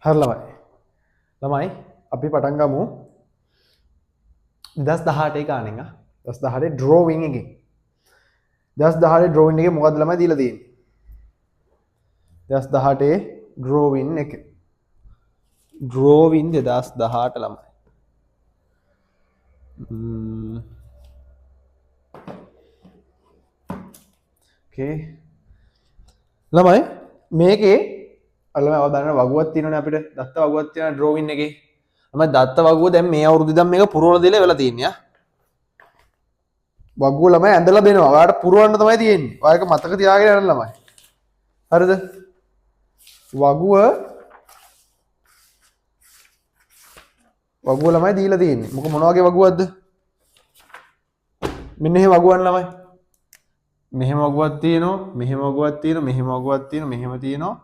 හරි ළමයි අපි පටන් ගමු 2018 ගානෙන් 2018 ඩ්‍රෝවිං එකේ 2018 ඩ්‍රෝවිං එකේ මොකද්ද ළමයි දීලා තියෙන්නේ 2018 ඩ්‍රෝවිං එක ඩ්‍රෝවිං 2018 ළමයි ඕකේ ළමයි මේකේ අල්ලම අවදාන වගුවක් තියෙනවනේ අපිට දත්ත වගුවක් තියෙන ඩ්‍රෝවින් එකේ ළමයි දත්ත වගුව දැන් මේ අවුරුදු ඉඳන් මේක පුරවන දෙල වෙලා තියෙන්නේ වගුව ළමයි ඇඳලා දෙනවා ඔයාලට පුරවන්න තමයි තියෙන්නේ ඔයා ඒක මතක තියාගෙන යන්න ළමයි හරිද වගුව ළමයි දීලා තියෙන්නේ මොන වගේ වගුවක්ද මෙන්න එහෙම වගුවන් ළමයි මෙහෙම වගුවක් තියෙනවා මෙහෙම වගුවක් තියෙනවා මෙහෙම වගුවක් තියෙනවා මෙහෙම තියෙනවා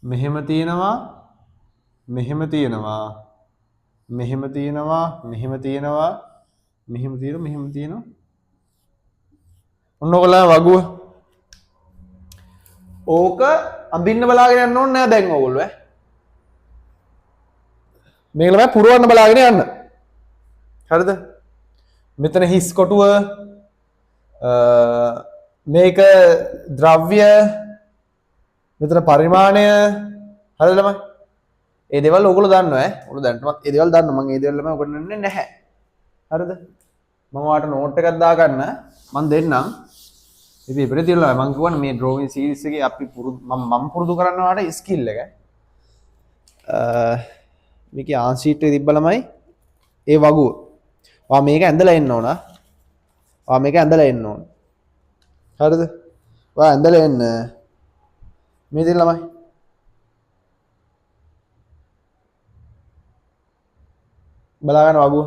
මෙහෙම තියෙනවා මෙහෙම තියෙනවා මෙහෙම තියෙනවා මෙහෙම තියෙනවා මෙහෙම තියෙනවා මෙහෙම තියෙනවා ඔන්න ඔයගොල්ලෝ වගුව ඕක අඳින්න බලාගෙන යන්න ඕනේ නෑ දැන් ඔයගොල්ලෝ මේක ළමයි පුරවන්න බලාගෙන යන්න හරිද මෙතන හිස් කොටුව මේක ද්‍රව්‍ය මෙතන පරිමාණය හරිද ළමයි ඒ දේවල් ඔයගොල්ලෝ දන්නවා ඔයගොල්ලෝ දැනටමත් ඒ දේවල් දන්නවා මම ඒ දේවල් ළමයි ඔයගොල්ලෝ දන්නේ නැහැ හරිද මම ඔයාලට නෝට් එකක් දාගන්න මම දෙන්නම් ඉතින් ඉතින් තියලා මම කියවනේ මේ ඩ්‍රෝවිං සීරීස් එකේ අපි මම පුරුදු කරන්න ඔයාලට ස්කිල් එක මේකේ ආන් ෂීට් එකේ තිබ්බ ළමයි ඒ වගුව ඔයා මේක ඇඳලා එන්න ඕන ඔයා මේක ඇඳලා එන්න ඕන හරිද ඔයා ඇඳලා එන්න මේ දෙන්න ළමයි බලාගන්න වගුව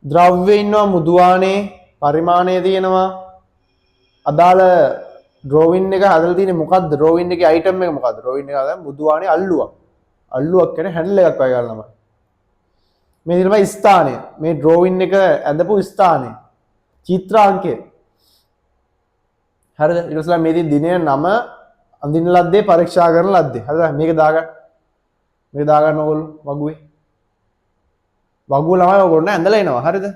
ද්‍රව්‍ය ඉන්නවා මුදුවානේ පරිමාණය තියෙනවා අදාළ ඩ්‍රෝවින් එක හදලා තියෙන්නේ මොකද්ද ඩ්‍රෝවින් එකේ අයිටම් එක මොකද්ද ඩ්‍රෝවින් එක හදලා මුදුවානේ අල්ලුවක් කියන්නේ හැන්ඩල් එකක් වගේ ගන්න ළමයි මේ තමයි ස්ථානය මේ ඩ්‍රෝවින් එක ඇඳපු ස්ථානය චිත්‍රාංකය හරිද ඊට පස්සේ මේ දිනය නම අඳින්න ලද්දේ පරීක්ෂා කරන ලද්දේ හරිද මේක දාගන්න ඕගොල්ලෝ වගුව ළමයි ඕගොල්ලෝ ඇඳලා එනවා හරිද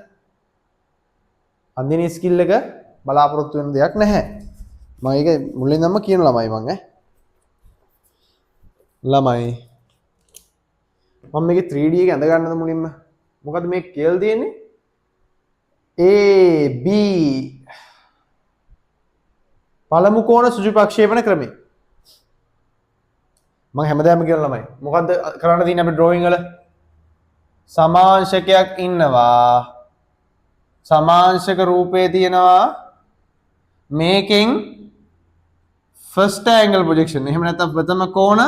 අඳින ස්කිල් එක බලාපොරොත්තු වෙන දෙයක් නැහැ මම ඒක මුලින්දම කියන ළමයි ළමයි මම මේකේ 3D එක ඇඳ ගන්නද මුලින්ම මොකද මේ කියලා තියෙන්නේ A B පළමු කෝණ සුජු ප්‍රක්ෂේපණ ක්‍රමය මම හැමදාම කියන ළමයි මොකද්ද කරන්න තියෙන්නේ අපේ ඩ්‍රෝවිං වල සමාංශකයක් ඉන්නවා සමාංශක රූපේ තියෙනවා මේකෙන් ෆස්ට් ඇන්ගල් ප්‍රොජෙක්ෂන් එහෙම නැත්නම් ප්‍රථම කෝණ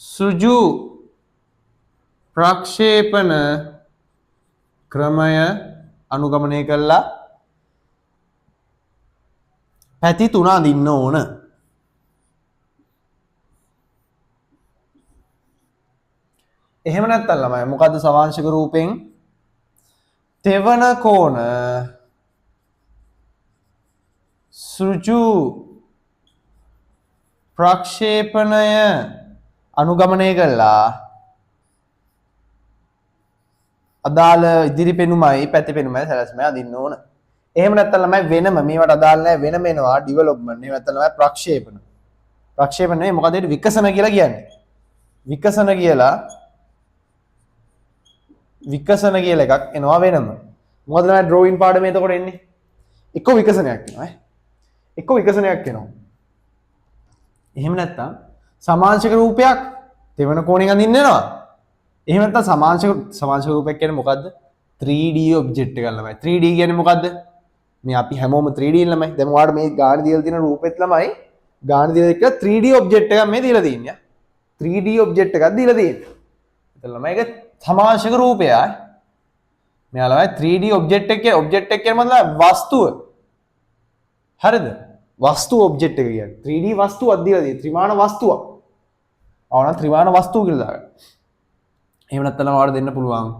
සුජු ප්‍රක්ෂේපණ ක්‍රමය අනුගමනය කළා පැති තුන අඳින්න ඕන එහෙම නැත්නම් ළමයි මොකද්ද සමාංශක රූපෙන් තෙවන කෝණ සෘජු ප්‍රක්ෂේපණය අනුගමනය කළා අදාළ ඉදිරි පෙනුමයි පැති පෙනුමයි සැලැස්මයි අඳින්න ඕන එහෙම නැත්නම් ළමයි වෙනම මේවට අදාළ නැහැ වෙනම එනවා ඩෙවලොප්මන්ට් එහෙම නැත්නම් ළමයි ප්‍රක්ෂේපණ නෙවෙයි මොකද ඒක විකසන කියලා කියන්නේ විකසන කියලා එකක් එනවා වෙනම මොකද ළමයි ඩ්‍රෝවිං පාඩමේ එතකොට එන්නේ එක්ක විකසනයක් එනවා එහෙම නැත්නම් සමාංශක රූපයක් තෙවන කෝණයෙන් අඳින්න වෙනවා එහෙම නැත්නම් සමාංශක රූපයක් කියන්නේ මොකද්ද 3D ඔබ්ජෙක්ට් එකක් ළමයි 3D කියන්නේ මොකද්ද මේ අපි හැමෝම 3D ළමයි දැන් ඔයාලට මේ ගාන දීලා තියෙන රූපෙත් ළමයි ගාන දීලා එක 3D ඔබ්ජෙක්ට් එකක් මේ දීලා තියෙන්නේ 3D ඔබ්ජෙක්ට් එකක් දීලා තියෙන්නේ එතන ළමයි ඒක සමාංශක රූපය මෙයා ළමයි 3D ඔබ්ජෙක්ට් එක කියන්නේ මොකද්ද වස්තුව හරිද වස්තු ඔබ්ජෙක්ට් එක කියන්නේ 3D වස්තුවක් දීලා තියෙන්නේ ත්‍රිමාන වස්තුවක් අවනම් ත්‍රිමාන වස්තුව කියලා දාගන්න එහෙම නැත්නම් ඔයාලට දෙන්න පුළුවන්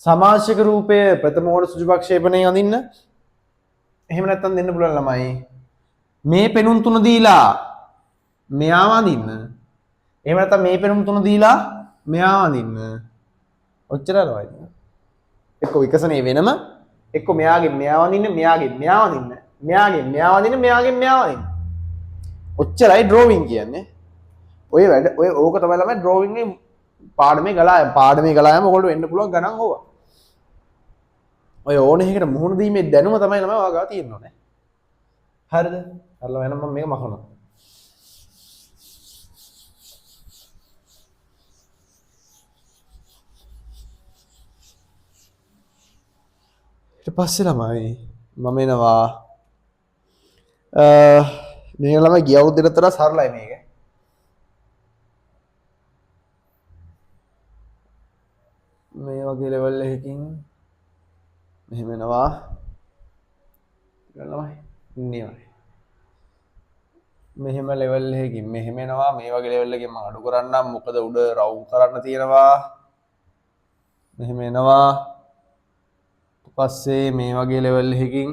සමාංශක රූපය ප්‍රථම කෝණ සුජු ප්‍රක්ෂේපණයෙන් අඳින්න එහෙම නැත්නම් දෙන්න පුළුවන් ළමයි මේ පෙනුම් තුන දීලා මෙයා වඳින්න. එහෙම නැත්නම් මේ පෙනුම් තුන දීලා මෙයා වඳින්න. ඔච්චරයි ලවයි. එක්ක විකසනේ වෙනම එක්ක මෙයාගෙන් මෙයා වඳින්න මෙයාගෙන් මෙයා වඳින්න මෙයාගෙන් මෙයා වඳින්න මෙයාගෙන් මෙයා වඳින්න. ඔච්චරයි ඩ්‍රෝවිං කියන්නේ. ඔය වැඩ ඔය ඕක තමයි ළමයි ඩ්‍රෝවිං එකේ පාඩමේ ගලායම ඔයගොල්ලෝ වෙන්න පුළුවන් ගණන් ඕවා. ඔය ඕන එකකට මුහුණ දීමේ දැනුම තමයි ළමයි ඔයා ගාව තියෙන්න ඕනේ. හරිද? හරිලා වෙනම මම මේක මකනවා. ඊට පස්සේ ළමයි මම එනවා මේ ළමයි ගිය අවුරුද්දට වඩා සරලයි මේක. මේ වගේ ලෙවල් එකකින් මෙහෙම එනවා. ළමයි ඉන්නේ. මෙහෙම ලෙවල් එකකින් මෙහෙම එනවා. මේ වගේ ලෙවල් එකකින් මම අඩු කරන්නම්. මොකද උඩ රවුම් කරන්න තියෙනවා. මෙහෙම එනවා. පස්සේ මේ වගේ ලෙවල් එකකින්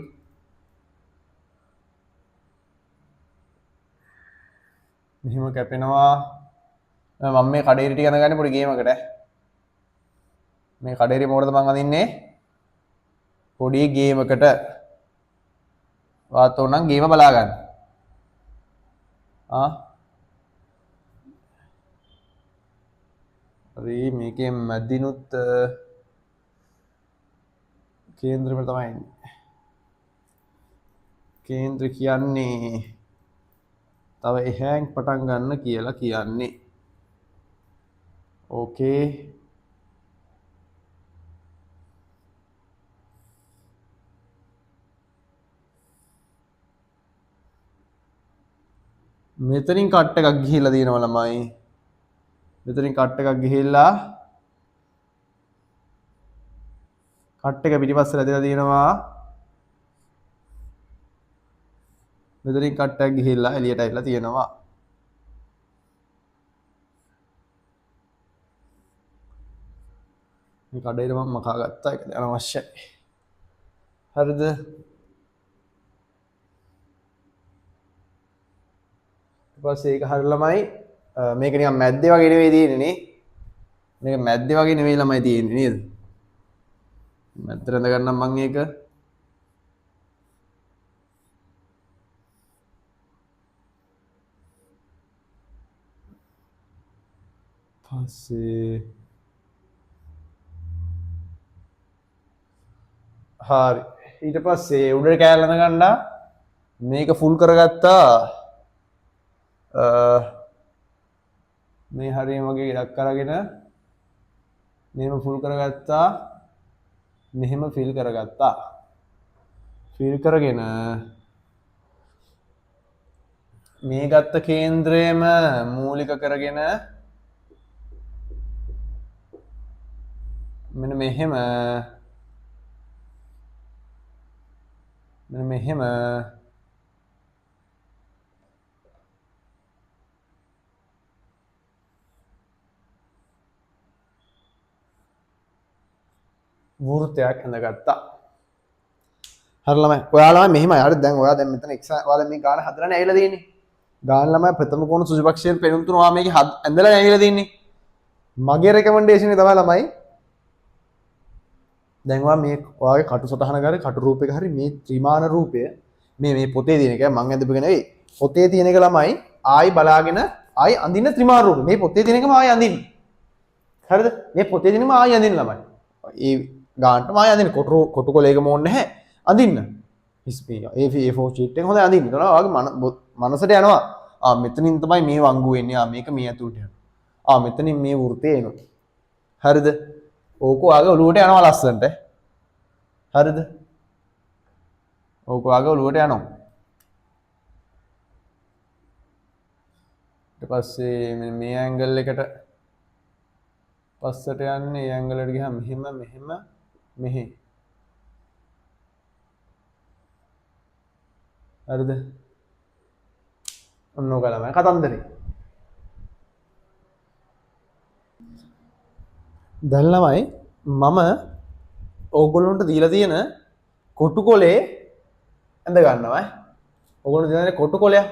මෙහෙම කැපෙනවා. මම මේ කඩේරි ටික අඳගන්නේ පොඩි ගේමකට. මේ කඩේරි මොකටද මං අඳින්නේ? පොඩි ගේමකට. වාත් ඕනනම් ගේම බලා ගන්න. හරි මේකේ මැදිනුත් කේන්ද්‍රෙම තමයි ඉන්නේ. කේන්ද්‍ර කියන්නේ තව එහෙන් පටන් ගන්න කියලා කියන්නේ. ඕකේ. මෙතනින් කට් එකක් ගිහිල්ලා තියෙනවා ළමයි. මෙතනින් කට් එකක් ගිහිල්ලා කට් එක පිටිපස්සට ඇදලා තියෙනවා. මෙතනින් කට් එකක් ගිහිල්ලා එළියට ඇවිල්ලා තියෙනවා. මේ කඩේට මම මකා ගත්තා. ඒක අනවශ්‍යයි. හරිද? ඊපස්සේ ඒක හරිය ළමයි මේක නිකන් මැද්දේ වගේ නෙවෙයි තියෙන්නේ නේ. මේක මැද්දේ වගේ නෙවෙයි ළමයි තියෙන්නේ නේද? මැද්දට ඇඳ ගන්නම් මම ඒක. පස්සේ හරි ඊට පස්සේ උඩට කෑල්ල ඇඳ ගන්නා මේක ෆුල් කරගත්තා. මේ හරියම වගේ ඉඩක් අරගෙන මෙහෙම ෆුල් කරගත්තා. මෙහෙම ෆිල් කරගත්තා. ෆිල් කරගෙන මේ ගත්ත කේන්ද්‍රයම මූලික කරගෙන මෙන්න මෙහෙම වෘත්තයක් ඇඳගත්තා. හරි ළමයි. ඔයාලා මෙහෙමයි. හරි දැන් ඔයා දැන් මෙතන x ඔයාලා මේ ගාන හදලානේ ඇවිල්ලා තියෙන්නේ. ගාන ළමයි ප්‍රථම කෝණ සුජුපක්ෂයෙන් පෙනුම් තුන ඔයා මේකේ ඇඳලා ඇවිල්ලා තියෙන්නේ. මගේ රෙකමෙන්ඩේෂන් එක තමයි ළමයි. දැන් ඔයා මේ ඔයාගේ කටු සටහන ගානේ කටු රූපයක හරි මේ ත්‍රිමාන රූපය මේ පොතේ තියෙන එක මම ඇඳපුක නෙවෙයි. පොතේ තියෙන එක ළමයි ආයි බලාගෙන ආයි අඳින්න ත්‍රිමාන රූපය. මේ පොතේ තියෙන එකම ආයි අඳින්න. හරිද? මේ පොතේ තියෙනම ආයි අඳින්න ළමයි. ඒ ගානටම ආයි අඳින්න කොටු කොලේකම ඕනේ නැහැ. අඳින්න. A4 sheet එක හොඳයි අඳින්න. ඒතන ඔයාගේ මනසට යනවා. මෙතනින් තමයි මේ වංගු වෙන්නේ. මේක මේ ඇතුළට යනවා. මෙතනින් මේ වෘතය එනවා. හරිද? ඕක ඔයාගේ ඔලුවට යනවා ලස්සනට. හරිද? ඕක ඔයාගේ ඔලුවට යනවා. ඊට පස්සේ මේ ඇන්ගල් එකට පස්සට යන්නේ ඒ ඇන්ගල් එකට ගියාම මෙහෙ. හරිද? ඔන්න ඔක ළමයි කතන්දරේ. දැන් ළමයි මම ඕගොල්ලන්ට දීලා තියෙන කොටු කොලේ ඇඳ ගන්නවා. ඕගොල්ලෝ දීලා තියෙන කොටු කොලයක්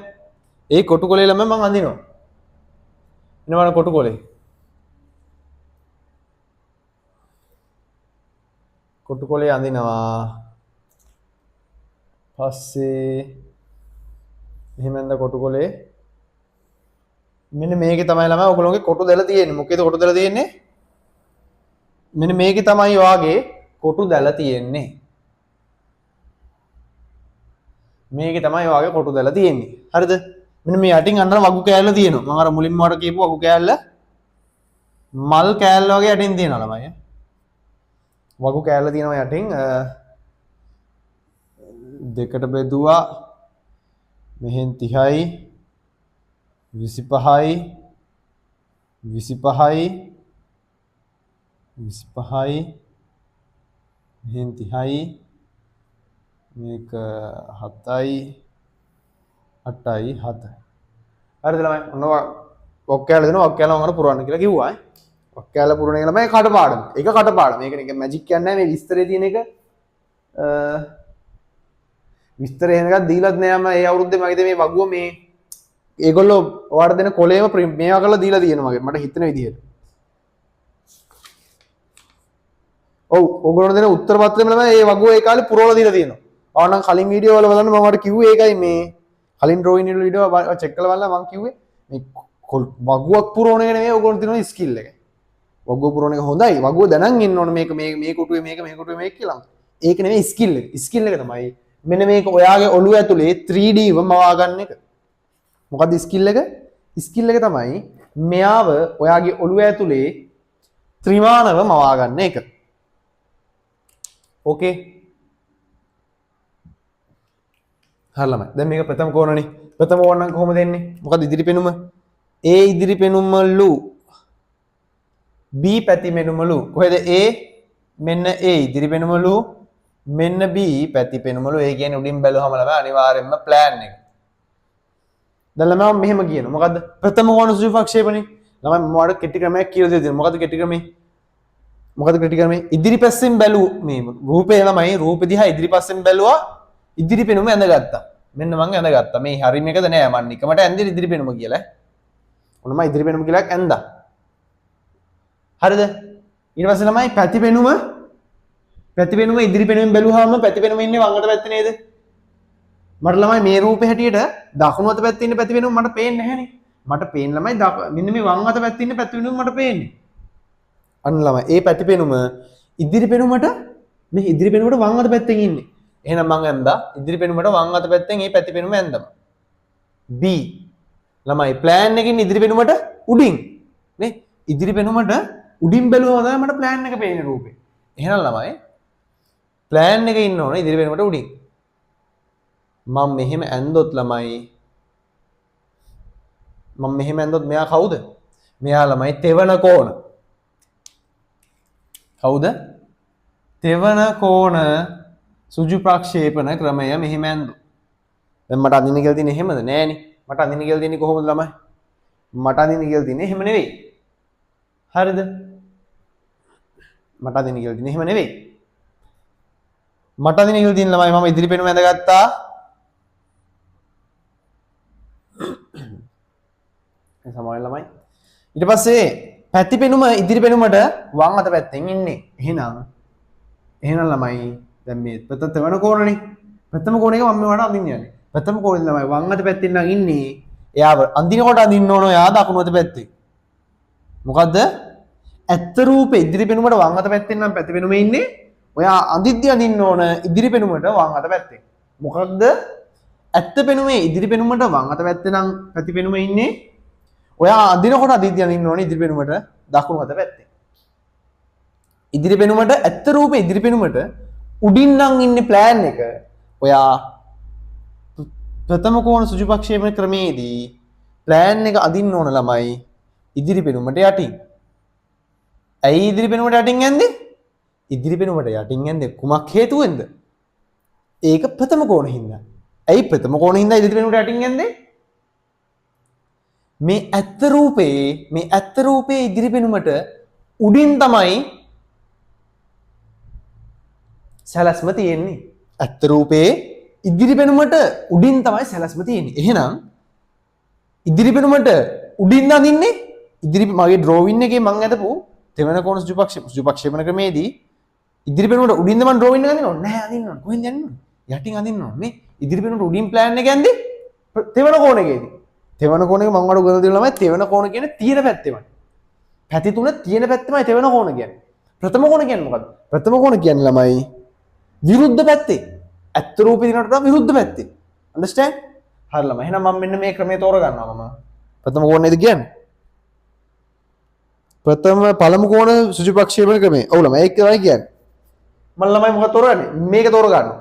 ඒ කොටු කොලේ ළමයි මම අඳිනවා. එන්න බලන්න කොටු කොලේ. කොටු කොලේ අඳිනවා. පස්සේ එහෙමද කොටු කොලේ මෙන්න මේකේ තමයි ළමයි ඔයගොල්ලෝගේ කොටු දැල තියෙන්නේ. මොකේද කොටු දැල තියෙන්නේ? මෙන්න මේකේ තමයි වාගේ කොටු දැල තියෙන්නේ. මේකේ තමයි වාගේ කොටු දැල තියෙන්නේ. හරිද? මෙන්න මේ යටින් අන්න වගු කෑල්ල තියෙනවා. මම අර මුලින්ම වඩ කියපු වගු කෑල්ල මල් කෑල්ල වගේ යටින් තියෙනවා ළමයි. වගු කෑල්ල තියෙනවා යටින් දෙකට බෙදුවා මෙහෙන් 30යි 25යි 25යි 25යි මෙහෙන් 30යි මේක 7යි 8යි 7. හරිද ළමයි? ඔන්න වගු කෑල්ල දෙනවා වගු කෑල්ල මම පුරවන්න කියලා කිව්වා. වගු කෑල්ල පුරවන එක ළමයි කටපාඩම. ඒක කටපාඩම. මේක නිකන් මැජික් කියන්නේ නැහැ මේ විස්තරේ තියෙන එක. විස්තර එහෙම එකක් දීලත් නෑ මම ඒ අවුරුද්දේ මගේ මේ වගුව මේ ඒගොල්ලෝ ඔයාලට දෙන කොලේම මේවා කරලා දීලා තියෙනවා මගේ මට හිතෙන විදිහට. ඔව් ඕගොල්ලෝ දෙන උත්තර පත්‍රෙම තමයි මේ වගුව ඒ කාලේ පුරවලා දීලා තියෙනවා. ආවනම් කලින් වීඩියෝ වල බලන්න මම ඔයාලට කිව්වේ ඒකයි මේ කලින් ඩ්‍රොයින් වීඩියෝ චෙක් කරලා බලලා මම කිව්වේ මේ වගුවක් පුරවන එක නෙමෙයි ඕගොල්ලෝ තියෙන ස්කිල් එක. වගුව පුරවන එක හොඳයි. වගුව දැනන් ඉන්න ඕනේ මේක මේ කොටුවේ මේක මේ කොටුවේ මේක කියලා. ඒක නෙමෙයි ස්කිල් එක. ස්කිල් එක තමයි මෙන්න මේක ඔයාගේ ඔළුව ඇතුලේ 3D ව මවා ගන්න එක. මොකද්ද ස්කිල් එක? ස්කිල් එක තමයි මෙයාව ඔයාගේ ඔළුව ඇතුලේ ත්‍රිමාණව මවා ගන්න එක. ඕකේ. හරි ළමයි. දැන් මේක ප්‍රථම කෝණනේ. ප්‍රථම කෝණ නම් කොහොමද එන්නේ? මොකද්ද ඉදිරි පෙනුම? A ඉදිරි පෙනුමලු B පැති පෙනුමලු. කොහෙද A? මෙන්න A ඉදිරි පෙනුමලු මෙන්න B පැති පෙනුමලු. ඒ කියන්නේ උඩින් බැලුවම ළමයි අනිවාර්යයෙන්ම ප්ලෑන් එක. දැන් ළමයි මම මෙහෙම කියනවා. මොකද්ද? ප්‍රථම කෝණ සුජු ප්‍රක්ෂේපණේ. ළමයි මම ඔයාලට කෙටි ක්‍රමයක් කියලා දෙන්න. මොකද්ද කෙටි ක්‍රමය? මොකද්ද කෙටි ක්‍රමය? ඉදිරිපැස්සෙන් බැලුව මේ රූපේ ළමයි රූපෙ දිහා ඉදිරිපැස්සෙන් බැලුවා ඉදිරි පෙනුම ඇඳගත්තා. මෙන්න මං ඇඳගත්තා. මේ හරිම එකද නෑ මන් නිකමට ඇඳි ඉදිරි පෙනුම කියලා. ඔන්න මම ඉදිරි පෙනුම කියලා ඇඳා. හරිද? ඊට පස්සේ ළමයි පැති පෙනුම ඉදිරි පෙනුමෙන් බැලුවාම පැති පෙනුම ඉන්නේ වම් අත පැත්තේ නේද? මට ළමයි මේ රූපේ හැටියට දකුණු අත පැත්තේ ඉන්න පැති පෙනුම මට පේන්නේ නැහැනේ. මට පේන ළමයි මෙන්න මේ වම් අත පැත්තේ ඉන්න පැති පෙනුම මට පේන්නේ. අන්න ළමයි ඒ පැති පෙනුම ඉදිරි පෙනුමට මේ ඉදිරි පෙනුමට වම් අත පැත්තෙන් ඉන්නේ. එහෙනම් මං ඇඳා ඉදිරි පෙනුමට වම් අත පැත්තෙන් මේ පැති පෙනුම ඇඳම. B ළමයි ප්ලෑන් එකකින් ඉදිරි පෙනුමට උඩින් නේ ඉදිරි පෙනුමට උඩින් බැලුවම තමයි මට ප්ලෑන් එක පේන්නේ රූපේ. එහෙනම් ළමයි ප්ලෑන් එකේ ඉන්න ඕනේ ඉදිරි පෙනුමට උඩින්. මම මෙහෙම ඇඳොත් ළමයි මම මෙහෙම ඇඳොත් මෙයා කවුද? මෙයා ළමයි තෙවන කෝණ. කවුද? තෙවන කෝණ සුජු ප්‍රක්ෂේපණ ක්‍රමය මෙහෙම ඇඳු. දැන් මට අඳින්න කියලා තියෙන්නේ එහෙමද? නෑනේ. මට අඳින්න කියලා තියෙන්නේ කොහොමද ළමයි? මට අඳින්න කියලා තියෙන්නේ එහෙම නෙවෙයි. හරිද? මට අඳින්න කියලා තියෙන්නේ එහෙම නෙවෙයි. මට අඳින්න කියලා තියෙන ළමයි මම ඉදිරි පෙනුම ඇඳගත්තා. ඒ සමාවෙන් ළමයි. ඊට පස්සේ පැති පෙනුම ඉදිරි පෙනුමට වම් අත පැත්තෙන් ඉන්නේ. එහෙනම් ළමයි දැන් මේ ප්‍රථම කෝණනේ. ප්‍රථම කෝණයක මම මේවට අඳින්න යන්නේ. ප්‍රථම කෝණේ ළමයි වම් අත පැත්තෙන් නම් ඉන්නේ. එයාව අඳිනකොට අඳින්න ඕන එයා දකුණු අත පැත්තේ. මොකද්ද? ඇත්ත රූපේ ඉදිරි පෙනුමට වම් අත පැත්තෙන් නම් පැති පෙනුමේ ඉන්නේ. ඔයා අඳිද්දි අඳින්න ඕන ඉදිරි පෙනුමට වම් අත පැත්තේ. මොකක්ද? ඇත්ත පෙනුමේ ඉදිරි පෙනුමට වම් අත පැත්තේ නම් පැති පෙනුමේ ඉන්නේ. ඔයා අඳිනකොට අඳිද්දි අඳින්න ඕන ඉදිරි පෙනුමට දකුණු අත පැත්තේ. ඉදිරි පෙනුමට ඇත්ත රූපේ ඉදිරි පෙනුමට උඩින් නම් ඉන්නේ ප්ලෑන් එක. ඔයා ප්‍රථම කෝණ සුජු ප්‍රක්ෂේපණ ක්‍රමයේදී ප්ලෑන් එක අදින්න ඕන ළමයි ඉදිරි පෙනුමට යටින්. ඇයි ඉදිරි පෙනුමට යටින් ඇන්දේ? ඉදිරි පෙනුමට යටින් ඇන්දේ කුමක් හේතුවෙන්ද? ඒක ප්‍රථම කෝණ හින්දා. ඇයි ප්‍රථම කෝණ හින්දා ඉදිරි පෙනුමට යටින් ඇන්දේ? මේ ඇත්ත රූපේ ඉදිරි පෙනුමට උඩින් තමයි සැලැස්ම තියෙන්නේ. ඇත්ත රූපේ ඉදිරි පෙනුමට උඩින් තමයි සැලැස්ම තියෙන්නේ. එහෙනම් ඉදිරි පෙනුමට උඩින් අදින්නේ ඉදිරි මගේ ඩ්‍රෝවින් එකේ මම අදපු තෙවන කෝණ සුජු ප්‍රක්ෂේපණ ක්‍රමේදී ඉදිරි පෙනුමට උඩින්ද මම ඩ්‍රෝවින් එක අදිනව නැහැ අදින්න ඕන කොහෙන්ද යන්න ඕන යටින් අදින්න ඕන මේ ඉදිරි පෙනුමට උඩින් ප්ලෑන් එක යන්නේ තෙවන කෝණයකේදී තෙවන කෝණයක මම වඩ ගොඩ දෙනවා තෙවන කෝණ කියන්නේ තියෙන පැත්තෙමයි පැති තුන තියෙන පැත්තෙමයි තෙවන කෝණ කියන්නේ ප්‍රථම කෝණ කියන්නේ මොකද්ද ප්‍රථම කෝණ කියන්නේ ළමයි විරුද්ධ පැත්තේ ඇත්ත රූපේ දිනකට වඩා විරුද්ධ පැත්තේ understand හරි ළමයි එහෙනම් මම මෙන්න මේ ක්‍රමය තෝරගන්නවා මම ප්‍රථම කෝණයද කියන්නේ ප්‍රථම පළමු කෝණ සුජු ප්‍රක්ෂේපණ ක්‍රමය ඔව් ළමයි ඒක තමයි කියන්නේ මම ළමයි මොකද තෝරගන්නේ මේක තෝරගන්නවා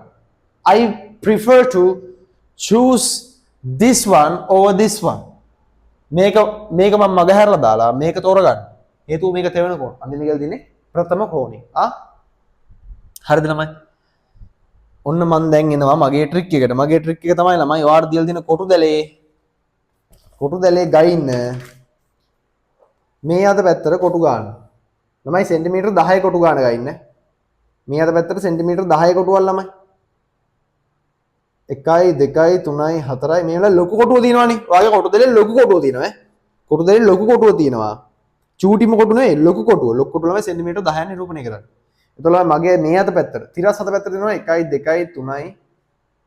I prefer to choose this one over this one මේක මම මග හැරලා දාලා මේක තෝරගන්න හේතුව මේක තෙවන කෝණ අඳින්න කියලා දින්නේ ප්‍රථම කෝණේ හරිද ළමයි ඔන්න මම දැන් එනවා මගේ ට්‍රික් එකට මගේ ට්‍රික් එක තමයි ළමයි ඔයාලට දීලා දෙන කොටු දැලේ ගයින්න මේ අත පැත්තට කොටු ගන්න ළමයි සෙන්ටිමීටර් 10 කොටු ගන්න ගයින්න මේ අත පැත්තට සෙන්ටිමීටර් 10 කොටුවක් ළමයි 1 2 3 4 මේ වල ලොකු කොටුව තියෙනවානේ ඔයාගේ කොටු දැලේ ලොකු කොටුව තියෙනවා කොටු දැලේ ලොකු කොටුව තියෙනවා චූටිම කොටු නෙවෙයි ලොකු කොටුව ළමයි සෙන්ටිමීටර් 10 නිරූපණය කරන්න එතකොට මගේ මේ අත පැත්තට තිරස් අත පැත්තට දෙනවා 1 2 3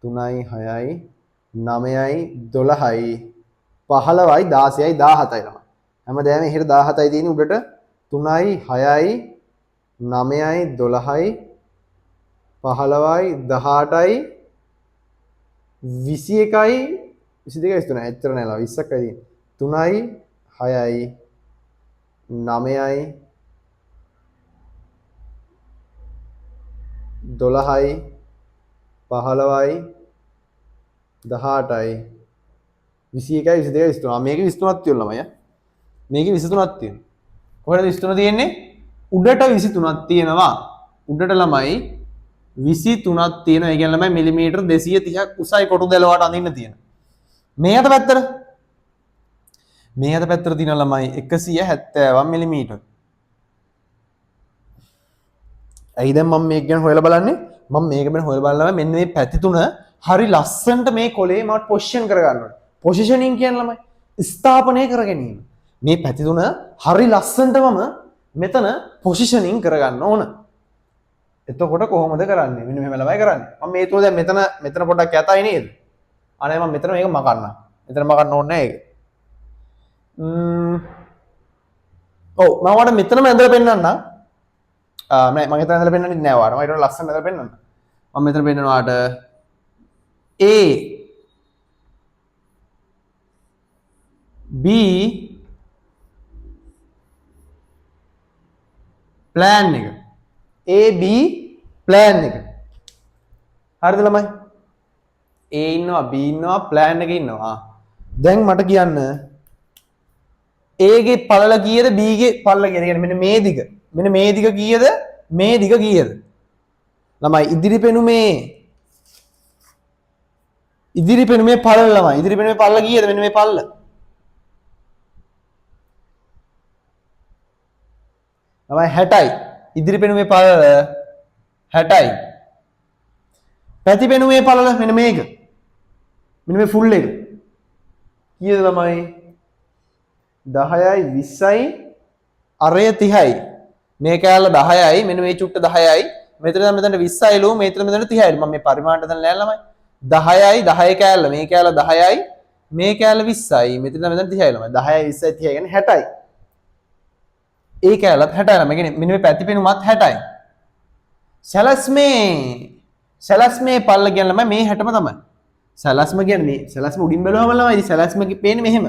3යි 6යි 9යි 12යි 15යි 16යි 17යි ළමයි හැමදාම එහෙට 17යි තියෙන උඩට 3යි 6යි 9යි 12යි 15යි 18යි 21යි 22යි 23යි එච්චර නෑ ලා 20ක්යි තියෙන්නේ 3යි 6යි 9යි 12යි 15යි 18යි 21යි 22යි 23 මේකේ 23ක් තියෙනවා ළමයි මේකේ 23ක් තියෙනවා කොහෙද 23 තියෙන්නේ උඩට 23ක් තියෙනවා උඩට ළමයි 23ක් තියෙනවා ඒ කියන්නේ ළමයි මිලිමීටර් 230ක් උසයි කොටු දැලවට අඳින්න තියෙන මේ අත පැත්තට තියෙන ළමයි 170 මිලිමීටර් ඇයි දැන් මම මේක ගැන හොයලා බලන්නේ මම මේක ගැන හොයලා බලනවා මෙන්න මේ පැති තුන හරි ලස්සනට මේ කොලේ මට පොසිෂන් කරගන්න ඕනේ පොසිෂනින් කියන්නේ ළමයි ස්ථාපනය කර ගැනීම මේ පැති තුන හරි ලස්සනට මම මෙතන පොසිෂනින් කරගන්න ඕන එතකොට කොහොමද කරන්නේ මෙන්න මෙහෙම ළමයි කරන්නේ මම මේ තුන දැන් මෙතන පොඩ්ඩක් යතයි නේද අනේ මම මෙතන මේක මකන්න මෙතන මකන්න ඕනේ නැහැ ඒක ඔව් මම ඔයාලට මෙතනම ඇඳලා පෙන්නන්නම් මම හිතන ඇඳලා පෙන්නන්නේ නැහැ ඔයාලට මම ඊට වඩා ලස්සන ඇඳලා පෙන්නන්න මම මෙතන පෙන්නනවා ඔයාලට A B plan එක A B plan එක හරිද ළමයි A ඉන්නවා B ඉන්නවා plan එකේ ඉන්නවා දැන් මට කියන්න A ගේ පළල කීයද B ගේ පළල කීයද කියන්නේ මෙන්න මේ දිග කීයද මේ දිග කීයද ළමයි ඉදිරි පෙනුමේ පළල ළමයි ඉදිරි පෙනුමේ පළල කීයද මෙන්න මේ පළල ළමයි 60යි ඉදිරි පෙනුමේ පළල 60යි පැති පෙනුමේ පළල මෙන්න මේක මෙන්න මේ ෆුල් එක කීයද ළමයි 10යි 20යි අරය 30යි මේ කෑල්ල 10යි මෙන්න මේ චුට්ට 10යි මෙතන 20යිලු මෙතන 30යි මම මේ පරිමාණයට දැන් ලෑන ළමයි 10යි 10 කෑල්ල මේ කෑල්ල 10යි මේ කෑල්ල 20යි මෙතන 30යි ළමයි 10යි 20යි 30යි කියන්නේ 60යි ඒ කෑල්ලත් 60යි ළමයි කියන්නේ මෙන්න මේ පැති පෙනුමත් 60යි සැලැස්මේ පල්ල කියන්නේ ළමයි මේ 60ම තමයි සැලැස්ම කියන්නේ මේ සැලැස්ම උඩින් බැලුවම ළමයි ඉතින් සැලැස්ම පේන්නේ මෙහෙම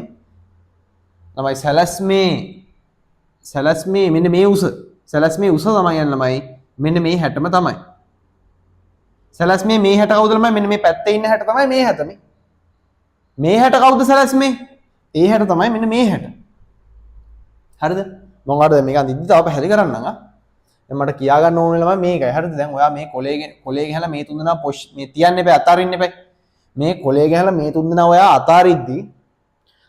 ළමයි සැලැස්මේ මෙන්න මේ උස සැලැස්මේ උස තමයි යන්නේ ළමයි මෙන්න මේ 60ම තමයි සැලැස්මේ මේ 60 කවුද ළමයි මෙන්න මේ පැත්තේ ඉන්න 60 තමයි මේ 60 මේ 60 කවුද සැලැස්මේ ඒ 60 තමයි මෙන්න මේ 60 හරිද මම ඔයාලට මේක අඳිද්දි තව පැහැදිලි කරන්නම් දැන් මට කියා ගන්න ඕනේ ළමයි මේකයි හරිද දැන් ඔයා මේ කොලේ ගහලා මේ තුන් දෙනා මේ තියන්න එපා අතාරින්න එපා මේ කොලේ ගහලා මේ තුන් දෙනා ඔයා අතාරිද්දි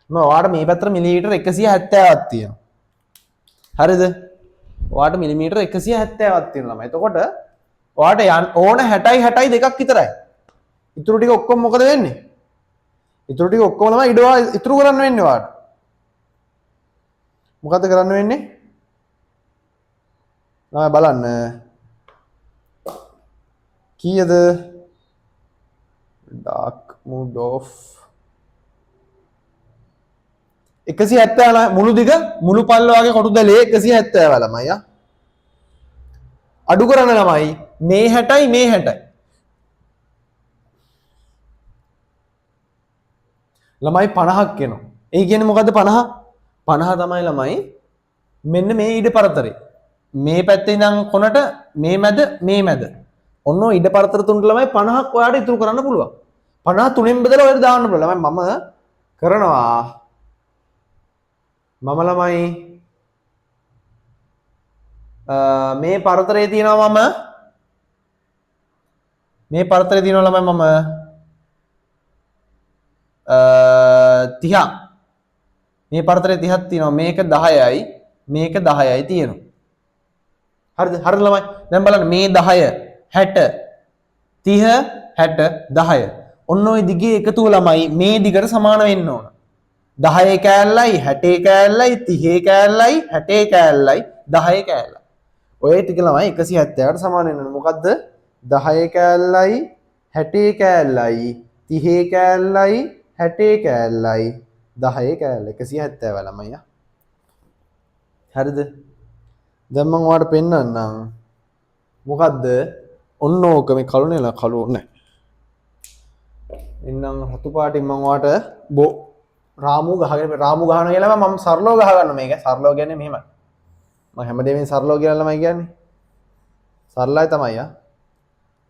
මම ඔයාලට මේ පැත්තට මිලිමීටර් 170ක් තියෙනවා හරිද ඔයාලට මිලිමීටර් 170ක් තියෙනවා ළමයි එතකොට ඔයාලට ඕන 60යි 60යි දෙකක් විතරයි ඉතුරු ටික ඔක්කොම මොකද වෙන්නේ ඉතුරු ටික ඔක්කොම තමයි ඉතුරු කරන්න වෙන්නේ ඔයාලට. මොකද්ද කරන්න වෙන්නේ? බලන්න. කීයද? dark mode off 170 මුළු දිග මුළු පල්ල වගේ කොටු දැලේ 170 ළමයි ආ. අඩු කරන්න ළමයි මේ 60යි මේ 60යි. ළමයි 50ක් එනවා. ඒ කියන්නේ මොකද්ද 50? 50 තමයි ළමයි මෙන්න මේ ඉඩ පරතරේ. මේ පැත්තේ ඉඳන් කොනට මේ මැද ඔන්න ඉඩ පරතර තුනට ළමයි 50ක් ඔයාලට ඉතුරු කරන්න පුළුවන්. 50 තුනෙන් බෙදලා ඔයාලට දාන්න පුළුවන්. ළමයි මම කරනවා. මම ළමයි මේ පරතරේ තියෙනවා මේ පරතරේ තියෙනවා ළමයි මම 30ක්. මේ පරතරේ 30ක් තියෙනවා. මේක 10යි මේක 10යි තියෙනවා. හරිද? හරිද ළමයි? දැන් බලන්න මේ 10 60 30 60 10 ඔන්න ඔය දිගේ එකතුව ළමයි මේ දිගට සමාන වෙන්න ඕන. 10 කෑල්ලයි 60 කෑල්ලයි 30 කෑල්ලයි 60 කෑල්ලයි 10 කෑල්ලයි. ඔය ටික ළමයි 170ට සමාන වෙන්න ඕන. මොකද්ද? 10 කෑල්ලයි 60 කෑල්ලයි 30 කෑල්ලයි 60 කෑල්ලයි 10 කෑල්ල 170 ළමයි. හරිද? දැන් මම ඔයාලට පෙන්නන්නම්. මොකද්ද? ඔන්න ඕක මේ කළු නේ කළු නැහැ. එන්නම් රතු පාටින් මම ඔයාලට රාමු ගහන කියලා මම සරලව ගහ ගන්න මේක. සරලව කියන්නේ මෙහෙමයි. මම හැමදේම සරලව කියලා ළමයි කියන්නේ. සරලයි තමයි ආ.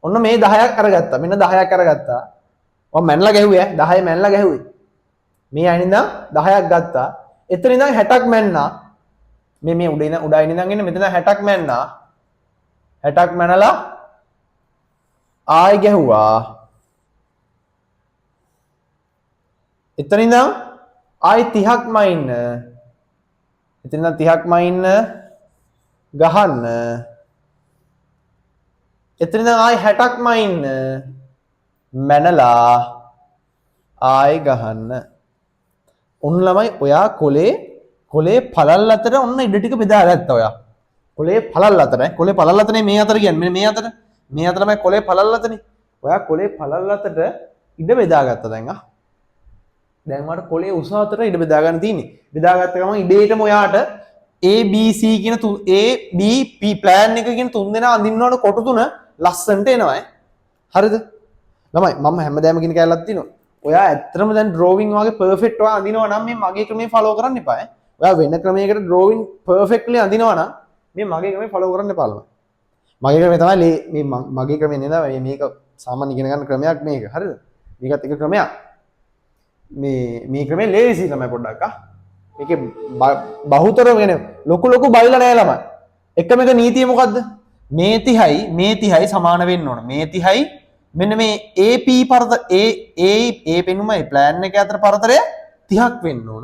ඔන්න මේ 10ක් අරගත්තා. මෙන්න 10ක් අරගත්තා. මම මැනලා ගැහුවේ 10 මැනලා ගැහුවේ. මේ අයින් ඉඳන් 10ක් ගත්තා. එතන ඉඳන් 60ක් මැන්නා. මේ උඩින් ඉඳන් එන්නේ මෙතන 60ක් මැන්නා. 60ක් මැනලා ආයි ගැහුවා. එතන ඉඳන් ආයි 30ක් මයින්න. එතන ඉඳන් 30ක් මයින්න ගහන්න. එතන ඉඳන් ආයි 60ක් මයින්න මැනලා ආයි ගහන්න. ඔන්න ළමයි ඔයා කොලේ පළල් අතර ඔන්න ඉඩ ටික බෙදාගත්තා ඔයා. කොලේ පළල් අතර කොලේ පළල් අතරනේ මේ අතර කියන්නේ මෙන්න මේ අතර තමයි කොලේ පළල් අතරනේ. ඔයා කොලේ පළල් අතට ඉඩ බෙදාගත්තා දැන් ආ. දැන් වට කොලේ උස අතට ඉඩ බෙදා ගන්න තියෙන්නේ. බෙදාගත්ත ගමන් ඉබේටම ඔයාට A B C කියන A B P plan එක කියන තුන් දෙනා අඳින්න ඕන කොටු තුන ලස්සනට එනවා. හරිද? ළමයි මම හැමදාම කියන කැලලක් තියෙනවා. ඔයා ඇත්තටම දැන් ඩ්‍රෝවිං වගේ පර්ෆෙක්ට් ඔයා අඳිනවා නම් මේ මගේ ක්‍රමේ ෆලෝ කරන්න එපා. ඔයා වෙන ක්‍රමයකට ඩ්‍රෝවිං පර්ෆෙක්ට්ලි අඳිනවා නම් මේ මගේ ක්‍රමේ ෆලෝ කරන්න එපා ළමයි. මගේ ක්‍රමේ තමයි මේ මගේ ක්‍රමේ නේද? මේක සාමාන්‍ය ඉගෙන ගන්න ක්‍රමයක් මේක. හරිද? මේකත් එක ක්‍රමයක්. මේ ක්‍රමේ ලේසි තමයි පොඩ්ඩක් ආ. මේකේ බහුතර වෙන ලොකු බයිලා නෑ ළමයි. එකම එක නීතිය මොකද්ද? මේ 30යි සමාන වෙන්න ඕන. මේ 30යි මෙන්න මේ AP පරතර A පෙනුමයි ප්ලෑන් එක අතර පරතරය 30ක් වෙන්න ඕන.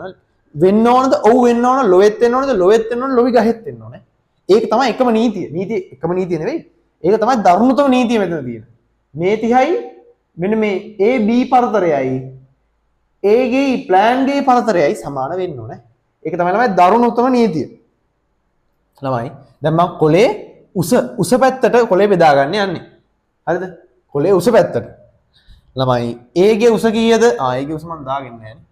වෙන්න ඕනද? ඔව් වෙන්න ඕන. ලොවෙත් වෙන්න ඕනද? ලොවෙත් වෙන්න ඕන. ලොවි ගහෙත් වෙන්න ඕනේ. ඒක තමයි එකම නීතිය. එකම නීතිය නෙවෙයි. ඒක තමයි දරුණුතම නීතිය මෙතන තියෙන. මේ 30යි මෙන්න මේ AB පරතරයයි A ගේ ප්ලෑන් ගේ පරතරයයි සමාන වෙන්න ඕනේ. ඒක තමයි ළමයි දරුණුතම නීතිය. ළමයි දැන් මම කොලේ උස පැත්තට කොලේ බෙදා ගන්න යන්නේ. හරිද? කොලේ උස පැත්තට. ළමයි A ගේ උස කීයද? A ගේ උස මම දාගෙන නැහැ නේ.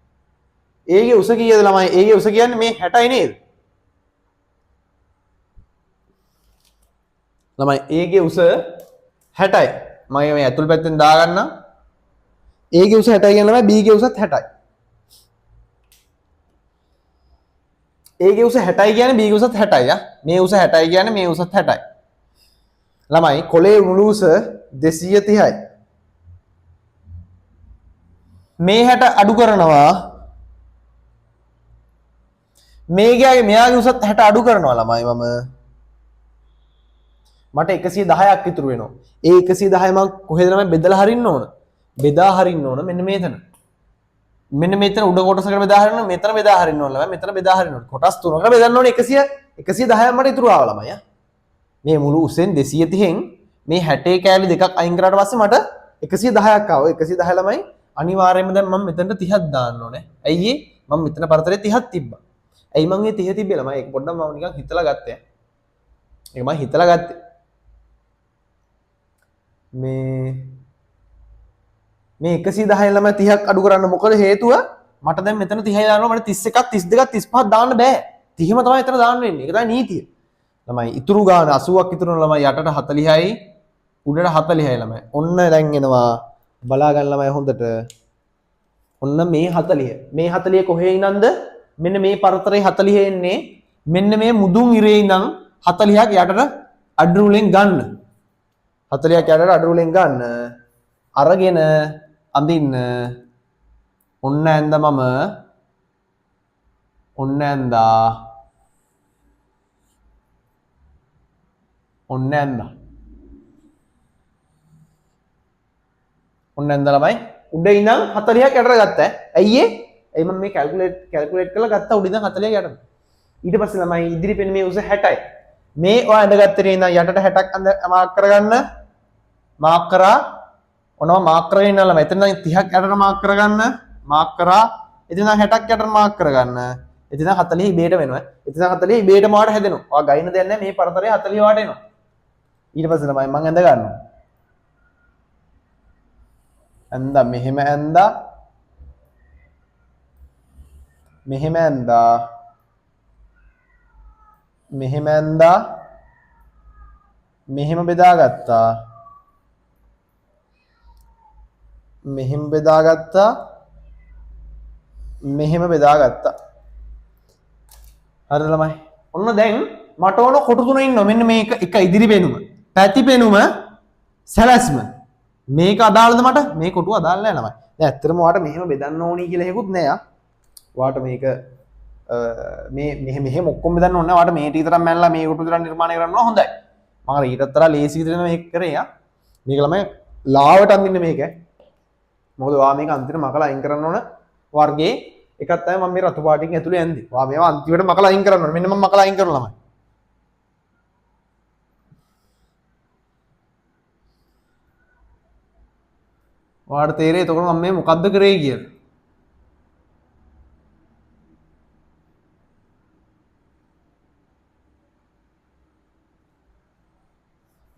A ගේ උස කීයද ළමයි? A ගේ උස කියන්නේ මේ 60යි නේද? ළමයි A ගේ උස 60යි. මම මේ ඇතුල් පැත්තෙන් දා ගන්නම්. A ගේ උස 60යි කියන ළමයි B ගේ උසත් 60යි. A ගේ උස 60යි කියන්නේ B ගේ උසත් 60යි ආ. මේ උස 60යි කියන්නේ මේ උසත් 60යි. ළමයි කොලේ මුළු උස 230යි. මේ 60 අඩු කරනවා. මේකගේ මෙයාගේ උසත් 60 අඩු කරනවා ළමයි මම. මට 110ක් ඉතුරු වෙනවා. ඒ 110 මම කොහෙද ළමයි බෙදලා හරින්න ඕන? බෙදා හරින්න ඕන මෙන්න මෙතන. මෙන්න මෙතන උඩ කොටසකට බෙදා හරින්න ඕන. මෙතන බෙදා හරින්න ඕන ළමයි. මෙතන බෙදා හරින්න ඕන. කොටස් තුනකට බෙදන්න ඕනේ 110ක් මට ඉතුරු ආවා ළමයි. මේ මුළු උසෙන් 230න් මේ 60 කෑලි දෙකක් අයින් කරාට පස්සේ මට 110ක් ආවා. 110 ළමයි අනිවාර්යයෙන්ම දැන් මම මෙතනට 30ක් දාන්න ඕනේ. ඇයි මම මෙතන පරතරේ 30ක් තිබ්බා. ඇයි මම මේ 30 තිබ්බේ ළමයි? ඒක පොඩ්ඩක් මම නිකන් හිතලා ගත්තේ. ඒක මම හිතලා ගත්තේ. මේ 110 ළමයි 30ක් අඩු කරන්න මොකද හේතුව? මට දැන් මෙතන 30යි දානවා මට 31ක් 32ක් 35ක් දාන්න බෑ. 30ම තමයි එතන දාන්න වෙන්නේ. ඒක තමයි නීතිය. ළමයි ඉතුරු ගාන 80ක් ඉතුරු වෙන ළමයි යටට 40යි උඩට 40යි ළමයි. ඔන්න දැන් එනවා බලා ගන්න ළමයි හොඳට. ඔන්න මේ 40. මේ 40 කොහේ ඉඳන්ද? මෙන්න මේ පරතරේ 40 එන්නේ මෙන්න මේ මුදුන් ඉරේ ඉඳන් 40ක් යටට අඩරුලෙන් ගන්න. 40ක් යටට අඩරුලෙන් ගන්න. අරගෙන අඳින්න. ඔන්න ඇඳ මම ඔන්න ඇඳා. ඔන්න ඇඳා. ඔන්න ඇඳ ළමයි උඩ ඉඳන් 40ක් යටට ගත්තා. ඇයි ඒ? ඇයි මම මේ කැල්කියුලේට් කරලා ගත්තා උඩ ඉඳන් 40ක් යටට. ඊට පස්සේ ළමයි ඉදිරි පෙන මේ උස 60යි. මේ ඔය ඇඳගත්තේ ඉඳන් යටට 60ක් මාක් කරගන්න. මාක් කරා. ඔනවා මාක් කරගෙන ඉන්න ළමයි. එතන ඉඳන් 30ක් යටට මාක් කරගන්න. මාක් කරා. එතන ඉඳන් 60ක් යටට මාක් කරගන්න. එතන ඉඳන් 40 ඉබේට වෙනවා. එතන 40 ඉබේටම වාට හැදෙනවා. ඔයා ගයින්න දෙයක් නැහැ මේ පරතරේ 40 වාට එනවා. ඊට පස්සේ ළමයි මම ඇඳ ගන්නවා. ඇඳා මෙහෙම ඇඳා මෙහෙම ඇඳා මෙහෙම ඇඳා මෙහෙම බෙදාගත්තා මෙහෙම බෙදාගත්තා මෙහෙම බෙදාගත්තා. හරිද ළමයි? ඔන්න දැන් මට ඕන කොටු තුන ඉන්නවා. මෙන්න මේක එක ඉදිරි පෙනුම, පැති පෙනුම, සැලැස්ම. මේක අදාළද මට? මේ කොටුව අදාළ නැහැ ළමයි. දැන් ඇත්තටම ඔයාලට මෙහෙම බෙදන්න ඕනි කියලා හේකුත් නෑ. ඔයාලට මේක මෙහෙම ඔක්කොම බෙදන්න ඕනේ නැහැ. ඔයාලට මේ ටික තරම් මැනලා මේ කොටුව තරම් නිර්මාණය කරන්න ඕන හොඳයි. මම අර ඊටත් තරම් ලේසි විදිහට මේක කරේ යා. මේක ළමයි ලාවට අඳින්න මේක. මොකද ඔයා මේක අන්තිමට මකලා අයින් කරන්න ඕන වර්ගයේ එකක් තමයි මම මේ රතු පාටින් ඇතුලේ ඇඳි. ඔයා මේවා අන්තිමට මකලා අයින් කරන්න ඕන. මෙන්න මම මකලා අයින් කරනවා ළමයි. ඔයාලට තේරෙයි එතකොට මම මේ මොකද්ද කරේ කියලා.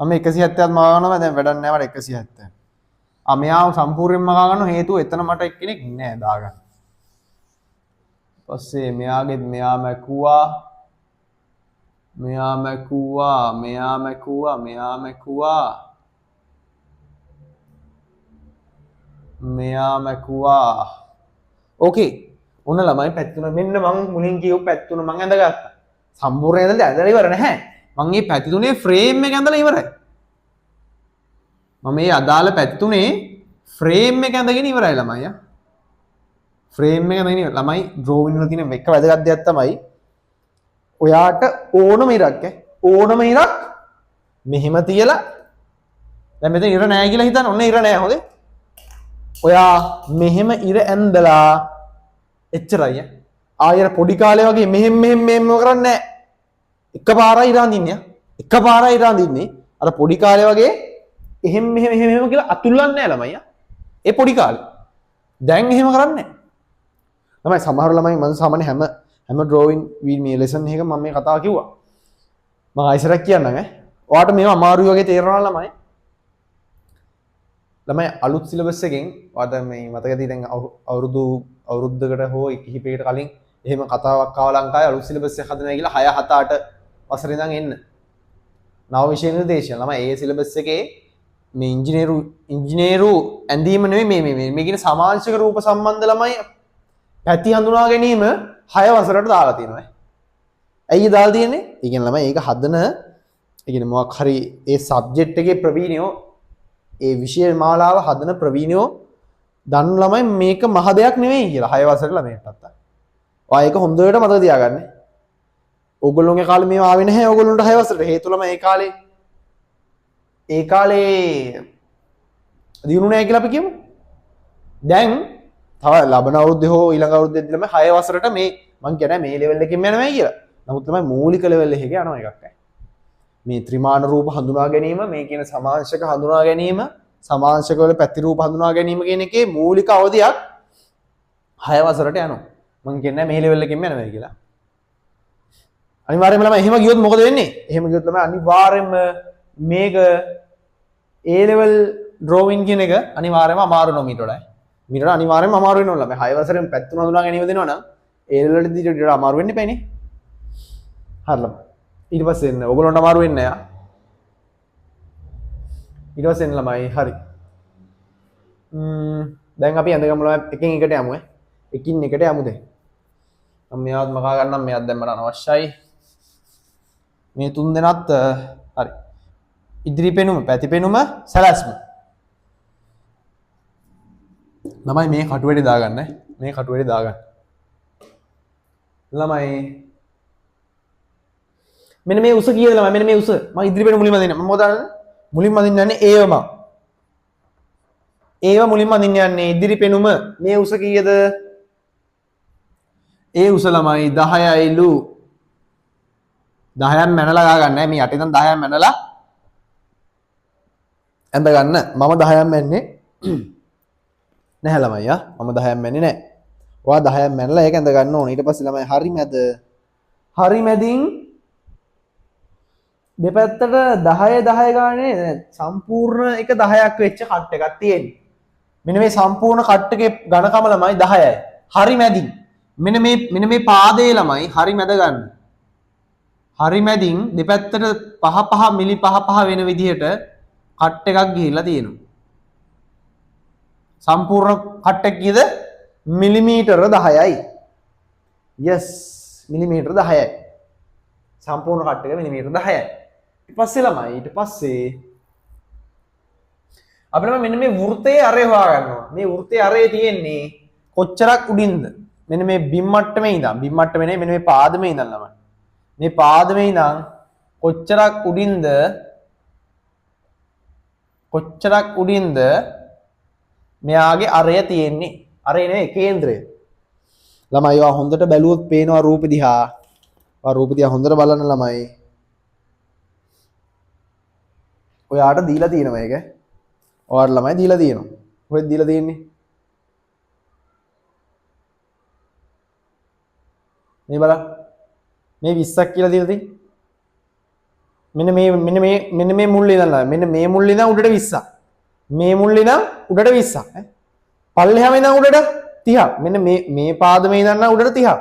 මම 170ක් මගනවා දැන් වැඩක් නැහැ මට 170. මෙයාව සම්පූර්ණයෙන්ම මගා ගන්න හේතුව එතන මට එක්කෙනෙක් නෑ දාගන්න. පස්සේ මෙයාගෙත් මෙයා මැකුවා මෙයා මැකුවා මෙයා මැකුවා මෙයා මැකුවා මෙයා මැකුවා. ඕකේ. ඔන්න ළමයි පැත්තුන මෙන්න මං මුලින් කියපු පැත්තුන මං ඇඳගත්තා. සම්පූර්ණ ඇඳලා ඉවර නැහැ. මං මේ පැති තුනේ ෆ්‍රේම් එක ඇඳලා ඉවරයි. මම මේ අදාළ පැති තුනේ ෆ්‍රේම් එක ඇඳගෙන ඉවරයි ළමයි. ෆ්‍රේම් එක ඇඳගෙන ඉවරයි. ළමයි ඩ්‍රෝවින් වල තියෙන එක වැදගත් දෙයක් තමයි ඔයාට ඕනම ඉරක් ඕනම ඉරක් මෙහෙම තියලා දැන් මෙතන ඉර නැහැ කියලා හිතන්න. ඔන්න ඉර නැහැ හොඳේ. ඔයා මෙහෙම ඉර ඇඳලා එච්චරයි. ආයෙ පොඩි කාලේ වගේ මෙහෙම කරන්නේ නැහැ. එකපාරයි ඉර අඳින්නේ. එකපාරයි ඉර අඳින්නේ. අර පොඩි කාලේ වගේ එහෙම කියලා අතුල්ලන්නේ නැහැ ළමයි. ඒ පොඩි කාලේ. දැන් එහෙම කරන්නේ නැහැ. ළමයි සමහර ළමයි මම සාමාන්‍ය හැම ඩ්‍රෝවින් මේ ලෙසන් එකක මම මේ කතාව කිව්වා. මම ආයෙසරක් කියන්නම් ඔයාට මේව අමාරුයි වගේ තේරෙනවා ළමයි. ළමයි අලුත් සිලබස් එකෙන් ඔයාට මේ මතක ඇති දැන් අවුරුද්දකට හෝ කිහිපයකට කලින් එහෙම කතාවක් ආව ලංකාවේ අලුත් සිලබස් එක හදනවා කියලා 6 7 8 වසරේ ඉඳන් එන්න. නව විෂය නිර්දේශන ළමයි ඒ සිලබස් එකේ මේ ඉංජිනේරු ඇඳීම නෙවෙයි මේ කියන සමාජික රූප සම්බන්ධ ළමයි පැති හඳුනා ගැනීම 6 වසරට දාලා තියෙනවා. ඇයි දාලා තියෙන්නේ? ඒ කියන්නේ ළමයි ඒක හදන ඒ කියන්නේ මොකක් හරි ඒ සබ්ජෙක්ට් එකේ ප්‍රවීණයෝ ඒ විෂය මාලාව හදන ප්‍රවීණයෝ දන්න ළමයි මේක මහ දෙයක් නෙවෙයි කියලා 6 වසරේ ළමයින්ට අත්තා. ඔයා ඒක හොඳට මතක තියාගන්න. ඕගොල්ලෝගේ කාලේ මේව ආවේ නැහැ. ඕගොල්ලන්ට 6 වසරට හේතු ළමයි ඒ කාලේ දිනු නැහැ කියලා අපි කියමු. දැන් තව ලබන අවුරුද්දේ හෝ ඊළඟ අවුරුද්දේදී ළමයි 6 වසරට මේ මං කියන්නේ මේ ලෙවල් එකකින් යනවා කියලා. නමුත් තමයි මූලික ලෙවල් එකක යනවා එකක්. මේ ත්‍රිමාන රූප හඳුනා ගැනීම, මේ කියන සමාංශක හඳුනා ගැනීම, සමාංශක වල ප්‍රතිරූප හඳුනා ගැනීම කියන එකේ මූලික අවධියක් 6 වසරට යනවා. මම කියන්නේ මේ ලෙවල් එකකින්ම යනවා කියලා. අනිවාර්යයෙන්ම ළමයි එහෙම ගියොත් මොකද වෙන්නේ? එහෙම ගියොත් ළමයි අනිවාර්යයෙන්ම මේක A level drawing කියන එක අනිවාර්යයෙන්ම අමාරු වෙනවා මීට වඩා. මීට වඩා අනිවාර්යයෙන්ම අමාරු වෙනවා ළමයි. 6 වසරෙන් පැත්තුන හඳුනා ගැනීම දෙනවා නම් A level වලදී ඊට වඩා අමාරු වෙන්න එපානේ. හරි ළමයි. ඊට පස්සේ එන්න. ඔයගොල්ලන්ට අමාරු වෙන්නේ නැහැ. ඊට පස්සේ එන්න ළමයි. හරි. දැන් අපි ඇඳගමු ළමයි එකින් එකට යමු ඈ. එකින් එකට යමු දැන්. මම මෙයාවත් මකා ගන්නම් මෙයාත් දැන් මට අනවශ්‍යයි. මේ තුන් දෙනාත් හරි. ඉදිරි පෙනුම, පැති පෙනුම, සැලැස්ම. ළමයි මේ කටුවැටි දාගන්න ඈ. මේ කටුවැටි දාගන්න. ළමයි මෙන්න මේ උස කීයද ළමයි? මෙන්න මේ උස. මම ඉදිරි පෙනුම මුලින්ම දෙන්න. මම මොකද කරන්නේ? මුලින්ම අදින්න යන්නේ ඒවම. ඒව මුලින්ම අදින්න යන්නේ ඉදිරි පෙනුම. මේ උස කීයද? ඒ උස ළමයි 10යිලු. 10න් මැනලා ගා ගන්න. මේ යටේ ඉඳන් 10න් මැනලා ඇඳ ගන්න. මම 10න් මැන්නේ නැහැ ළමයි ආ. මම 10න් මැන්නේ නැහැ. ඔයා 10න් මැනලා ඒක ඇඳ ගන්න ඕනේ. ඊට පස්සේ ළමයි හරි මැද. හරි මැදින් දෙපැත්තට 10 10 ගානේ සම්පූර්ණ එක 10ක් වෙච්ච කට් එකක් තියෙන්නේ. මෙන්න මේ සම්පූර්ණ කට් එකේ ඝනකම ළමයි 10යි. හරි මැදින් මෙන්න මේ පාදයේ ළමයි හරි මැද ගන්න. හරි මැදින් දෙපැත්තට 5 5 මිලි 5 5 වෙන විදිහට කට් එකක් ගිහිල්ලා තියෙනවා. සම්පූර්ණ කට් එක කීයද? මිලිමීටර 10යි. yes මිලිමීටර 10යි. සම්පූර්ණ කට් එක මිලිමීටර 10යි. ඊට පස්සේ ළමයි ඊට පස්සේ අපිට මෙන්න මේ වෘත්තයේ අරය හොයා ගන්නවා. මේ වෘත්තයේ අරය තියෙන්නේ කොච්චරක් උඩින්ද? මෙන්න මේ බිම් මට්ටමේ ඉඳන් බිම් මට්ටමේ නෙමෙයි මෙන්න මේ පාදමේ ඉඳන් ළමයි. මේ පාදමේ ඉඳන් කොච්චරක් උඩින්ද මෙයාගේ අරය තියෙන්නේ. අරය නෙවෙයි කේන්ද්‍රය. ළමයි ඔයා හොඳට බැලුවොත් පේනවා රූපෙ දිහා. ඔයා රූපෙ දිහා හොඳට බලන්න ළමයි. ඔයාට දීලා තියෙනවා ඒක. ඔයාට ළමයි දීලා තියෙනවා. කොහෙද දීලා තියෙන්නේ? මේ බලන්න. මේ 20ක් කියලා දීලා තියෙන්නේ. මෙන්න මේ මුල්ලේ ඉඳලා මෙන්න මේ මුල්ලේ ඉඳන් උඩට 20ක්. මේ මුල්ලේ ඉඳන් උඩට 20ක් ඈ. පල්ලෙහාම ඉඳන් උඩට 30ක්. මෙන්න මේ පාදමේ ඉඳන් උඩට 30ක්.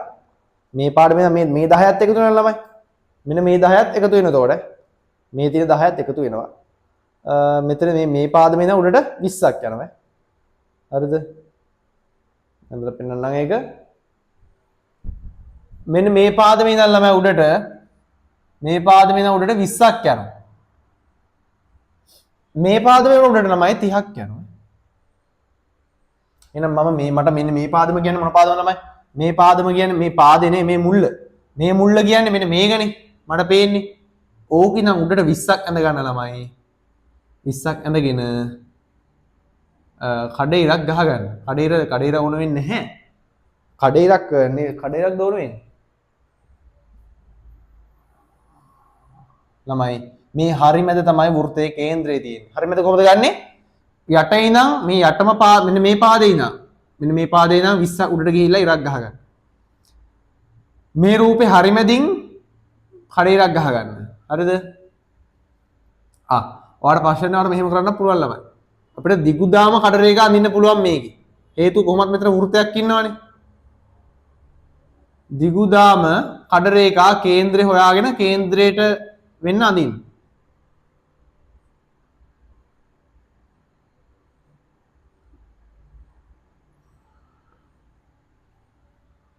මේ පාදමේ ඉඳන් මේ 10ත් එකතු වෙනවා ළමයි. මෙන්න මේ 10ත් එකතු වෙනවා එතකොට. මේ තියෙන 10ත් එකතු වෙනවා. මෙතන මේ පාදමේ ඉඳන් උඩට 20ක් යනවා. හරිද? අnder පෙන්නන්නම් ඒක. මෙන්න මේ පාදමේ ඉඳන් ළමයි උඩට මේ පාදමේ ඉඳන් උඩට 20ක් යනවා. මේ පාදමේ උඩට ළමයි 30ක් යනවා. එහෙනම් මට මෙන්න මේ පාදම කියන්නේ මොන පාදම ළමයි? මේ පාදම කියන්නේ මේ පාදේ නේ මේ මුල්ල. මේ මුල්ල කියන්නේ මෙන්න මේකනේ. මට පේන්නේ. ඕක ඉඳන් උඩට 20ක් ඇඳ ගන්න ළමයි. 20ක් ඇඳගෙන කඩේරක් ගහ ගන්න. කඩේර ඕන වෙන්නේ නැහැ. කඩේරක් දෝන වෙන්නේ. ළමයි මේ හරි මැද තමයි වෘත්තයේ කේන්ද්‍රය තියෙන්නේ. හරි මැද කොහොමද ගන්නෙ? යට ඉඳන් මේ යටම මෙන්න මේ පාදේ ඉඳන් මෙන්න මේ පාදේ ඉඳන් 20ක් උඩට ගිහිල්ලා ඉරක් ගහ ගන්න. මේ රූපේ හරි මැදින් කඩේරක් ගහ ගන්න. හරිද? ඔයාලට ප්‍රශ්න වලට මෙහෙම කරන්න පුළුවන් ළමයි. අපිට දිගුදාම කඩ රේඛා අඳින්න පුළුවන් මේකේ. හේතුව කොහොමත් මෙතන වෘත්තයක් ඉන්නවනේ. දිගුදාම කඩ රේඛා කේන්ද්‍රය හොයාගෙන කේන්ද්‍රයට වෙන්න අඳින්න.